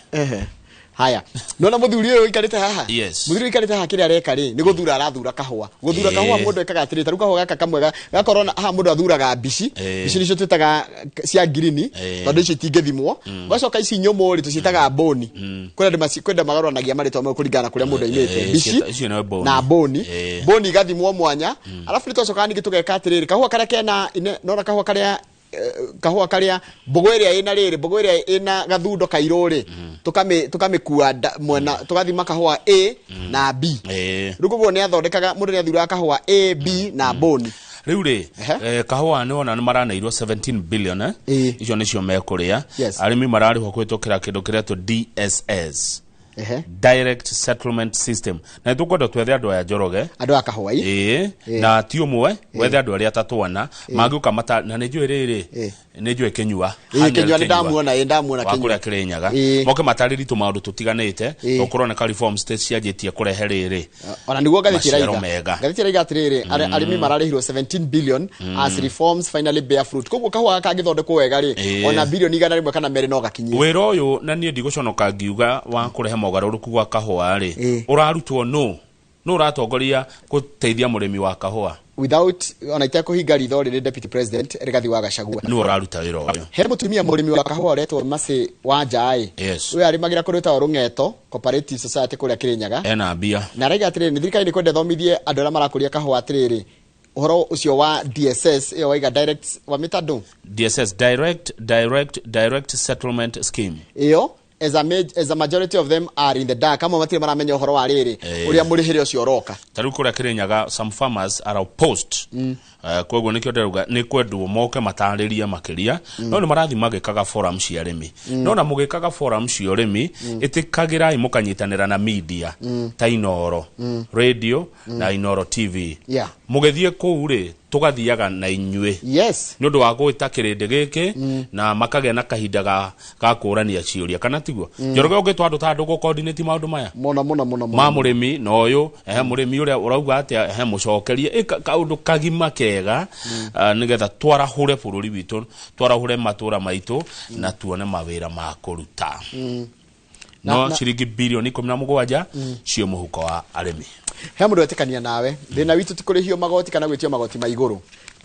S2: haya nona muthuri uyu ikarite haha
S13: muthuri
S2: ikarite haha kiri areka ri ni guthura arathura kahua guthura kahua mundu ekaga atirita ru kahua gaka kamwega gakorona haha mundu athuraga bici nicio twitaga cia green tondu ici tingethimwo gacoka ici nyomo ri tucitaga boni kwenda magarwanagia maritwa mwe kuringana kuria mundu aimite bici na boni igathimwo mwanya alafu ni twacoka ningi tugeka atiriri kahua karia kena nona kahua karia mbogo iria ina riri mbogo iria ina gathundo kairuri tukamikua mwena tugathima kahua A na B rukugo ni athondekaga mundu ni athura kahua A B na boni
S13: riu ri kahua ni ona ni maranairwo 17 billion icio nicio mekuria arimi mararihwo kwitukira kindu kiria tu DSS direct settlement system na tukwenda twethe andu aya Njoroge
S2: andu akahua
S13: na ti umwe wethe andu aria tatuana magiuka mata na ni njui riri ni njui Kenyua
S2: ni ndamuona
S13: Kenyua Kirinyaga moke matariri tu maundu tutiganite ukorone ka reform states ciajitie kurehe riri
S2: ona niguo gathitira atiriri arimi mararihirwo 17 billion as reforms finally bear fruit koguo kahua kangithondekwo wega ri ona billion igana rimwe kana meri no gakinyie
S13: wira uyu na nie ndiguconoka ngiuga wa kurehe mogaruruku gwa kahua ri urarutwo no uratongoria guteithia murimi wa kahua
S2: without ona itekũhinga ritho rĩrĩ deputy president Rigathi wa Gachagua
S13: nĩ ũraruta wĩra ũyũ. He
S2: mũtumia mũrĩmi wa kahũa ũretwo Mercy Wanjaĩ, ũyũ arĩmagĩra kũndũ ta Rũng'eto Cooperative Society kũrĩa Kĩrĩnyaga,
S13: ena mbia
S2: na araiga atĩrĩrĩ nĩ thirikari nĩ kwenda thomithie andũ arĩa marakũria kahũa atĩrĩrĩ uhoro ucio wa DSS iyo waiga direct wa mitado
S13: DSS direct settlement scheme
S2: iyo as a majority of them are in the dark kama matire maramenya uhoro wa riri uria murihire ucio uroka
S13: taru kuria Kirinyaga some farmers are opposed kwoguo nikio nderuga ni kwendwo moke matariria makiria no ni marathi magikaga forum cia arimi no na mugikaga forum cia arimi itikagirai mukanyitanira na media ta Inoro radio na Inoro TV mugethie kuu ri tugathiaga na inyue nundu wa gwita kirindi giki na makagea na kahinda ga kurania ciuria kana tiguo Njoroge ungitwa andu ta andu go coordinate maundu maya
S2: mona
S13: ma murimi no uyu murimi uria urauga ati mucokerie kaundu kagima kega nigetha twarahure bururi witu twarahure matura maitu na tuone mawira ma kuruta no ciringi bilioni 17 cio muhuko wa arimi.
S2: He mundu etikania nawe thina witu tikurihio magoti kana gwitio magoti ma iguru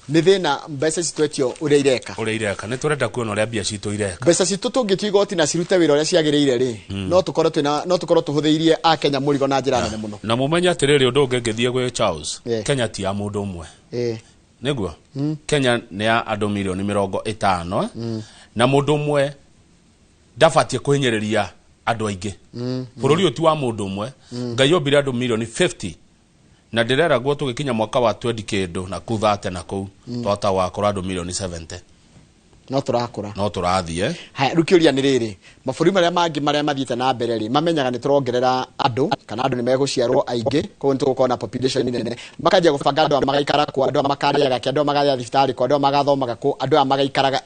S2: ni thina mbeca citwetio uria ireka
S13: ni turenda kuona uria bia citu ireka
S2: mbeca citu tungitio igoti na cirute wira uria ciagiriire ri no tukorwo tuhuthiirie a Kenya murigo na njira nene muno
S13: na mumenya atiriri undu ungengithie gwe Charles Kenya ti ya mundu umwe niguo Kenya ni ya andu milioni 50 na mundu umwe ndabatie kuhinyereria andu aingi bururi uti wa mundu umwe ngai ombire andu milioni 50 na ndirera gwo tugikinya mwaka wa 20 kindu na kuthate na ku tota wa kora andu milioni 70 no turathie
S2: haya rukiuria ni riri maburi maria mangi maria mathiite na mbere ri mamenyaga ni turongerera andu kana andu ni meguciarwo aingi ko ntu gukona population nene makajia gubanga andu magaikara ku andu makariaga ki andu magathia thibitari ku andu magathomaga ku andu magaikaraga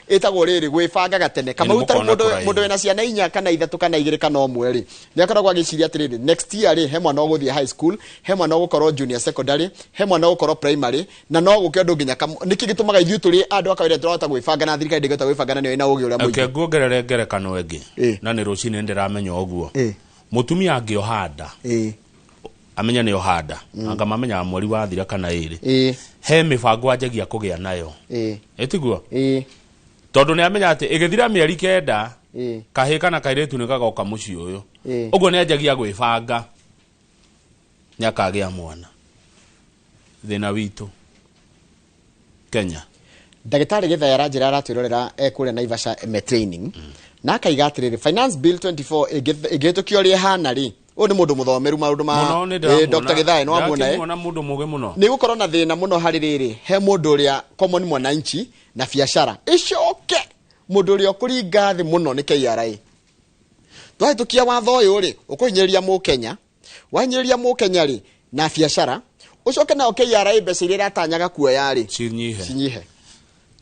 S2: itagwo riri gwibanga gatene kama uta mundu wena ciana inya kana ithatu kana igiri kana omwe ri ni akoragwo agiciria atiriri next year ri he mwana guthie high school he mwana gukorwo junior secondary he mwana gukorwo primary na no gukio andu nginya niki gitumaga ithu turi andu akawira turota gwibanga na thirikari ndigota gwibanga na ni ina ugi uria muingi
S13: nguongerere ngerekano engi na ni rucini ndiramenya oguo mutumia angiohanda amenya ni ohanda anga mamenya mweri wa thira kana iri he mibango anjagia kugia nayo etiguo tondu ni amenya ati igithira mieri kenda kahi kana kairetu ni gagoka muci uyu uguo ni anjagia gwibanga ni akagia mwana thina witu Kenya
S2: Dagitari Githera njira aratwirorera ekure Naivasha training na akaiga atiriri finance bill 24 igitukio ri hana ri u ni mundu muthomeru maundu ma Dr. Githera no amuna
S13: mundu muge muno
S2: ni gukorwo na thina muno hari riri he mundu uria common mwananchi na biashara icoke mundu uria kuringa thi muno ni KRA twahitukia watho uyu ri ukuhinyeria mu Kenya wanyeria mu Kenya ri na biashara ucoke na KRA mbeca iria atanyaga kuoya ri cinyihe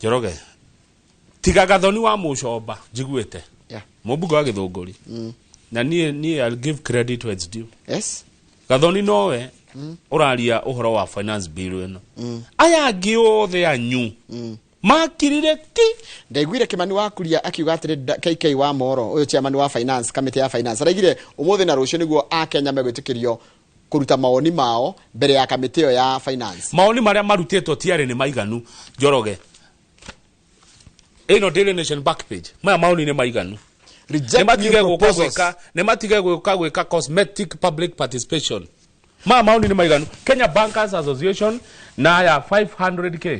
S2: Njoroge tiga gathoni wa mucomba njiguite mubugo wa githunguri na ni I'll give credit where it's due gathoni nowe uraria uhoro wa finance bill eno aya angi othe anyu makirire ti ndaiguire Kimani wa kuria akiuga atiri KK wa Moro uyu chairman wa finance committee ya finance araigire umuthi na rucio niguo a Kenya megwitikirio kuruta maoni mao mbere ya kamiti ya finance
S13: maoni maria marutitwo tiari ni maiganu Njoroge ino Daily Nation back page maya maoni ni maiganu nematige gwika cosmetic public participation maya maoni ni maiganu Kenya Bankers Association na ya 500k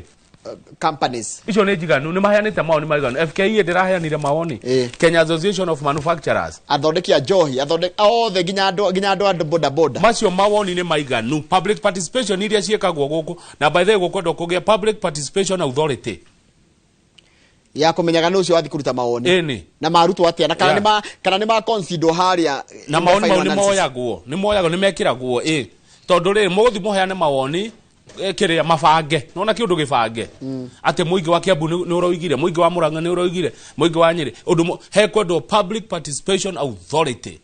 S2: companies
S13: icio ni njiganu ni maheanite maoni maiganu FKE ndiraheanire maoni Kenya Association of Manufacturers
S2: athondeki a njohi othe ginya andu boda
S13: macio mawoni ni maiganu public participation iria ciekagwo guku na by the way gukwenda kugia public participation authority
S2: ya kumenyaga nucio wathi kuruta maoni na marutwo atia na kana ni ma consider haria
S13: na maoni mau ni moyagwo ni mekiragwo tondu ri muguthi muheane mawoni kiria mabange nona kiundu gibange ati muingi wa Kiambu ni uroigire muingi wa Murang'a ni uroigire muingi wa Nyeri undu he kwendwo public participation authority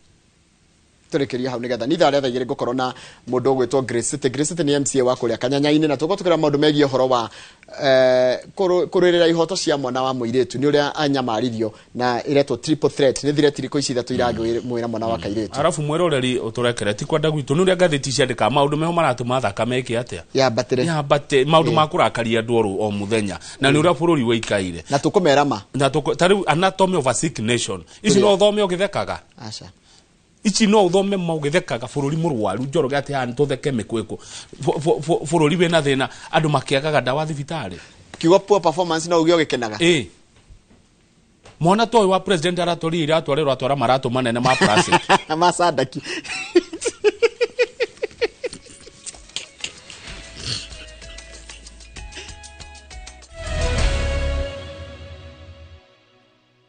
S2: turekeria hau nigetha nitha retha igire gukorwo na mundu gwitwo Grace City. Grace City ni MCA wa kuria Kanyanya-ini na tukira maundu megie horo wa kururira ihoto cia mwana wa muiritu ni uria anyamaririo na iretwo triple threat ni thire tiriko ici ithatu irangwe mwira mwana wa kairitu.
S13: Arafu mwiroreri uturekere ti kwenda gwitu ni uria ngathiti ciandika maundu meho maratuma thakame iki atia
S2: ya batire
S13: maundu makurakaria andu o muthenya na ni uria bururi wikaire
S2: na tukumera ma
S13: na tari anatomy of a sick nation ici no thome ogithekaga
S2: acha
S13: ici no uthome maugithekaga bururi murwaru njoro gati han tutheke mikweko bururi wena thina andu makiagaga ndawa thibitari
S2: kiwa poor performance na ugio gikenaga
S13: mwana toy wa president aratori ira atwarerwa atwara maratu manene ma plastic
S2: masandaki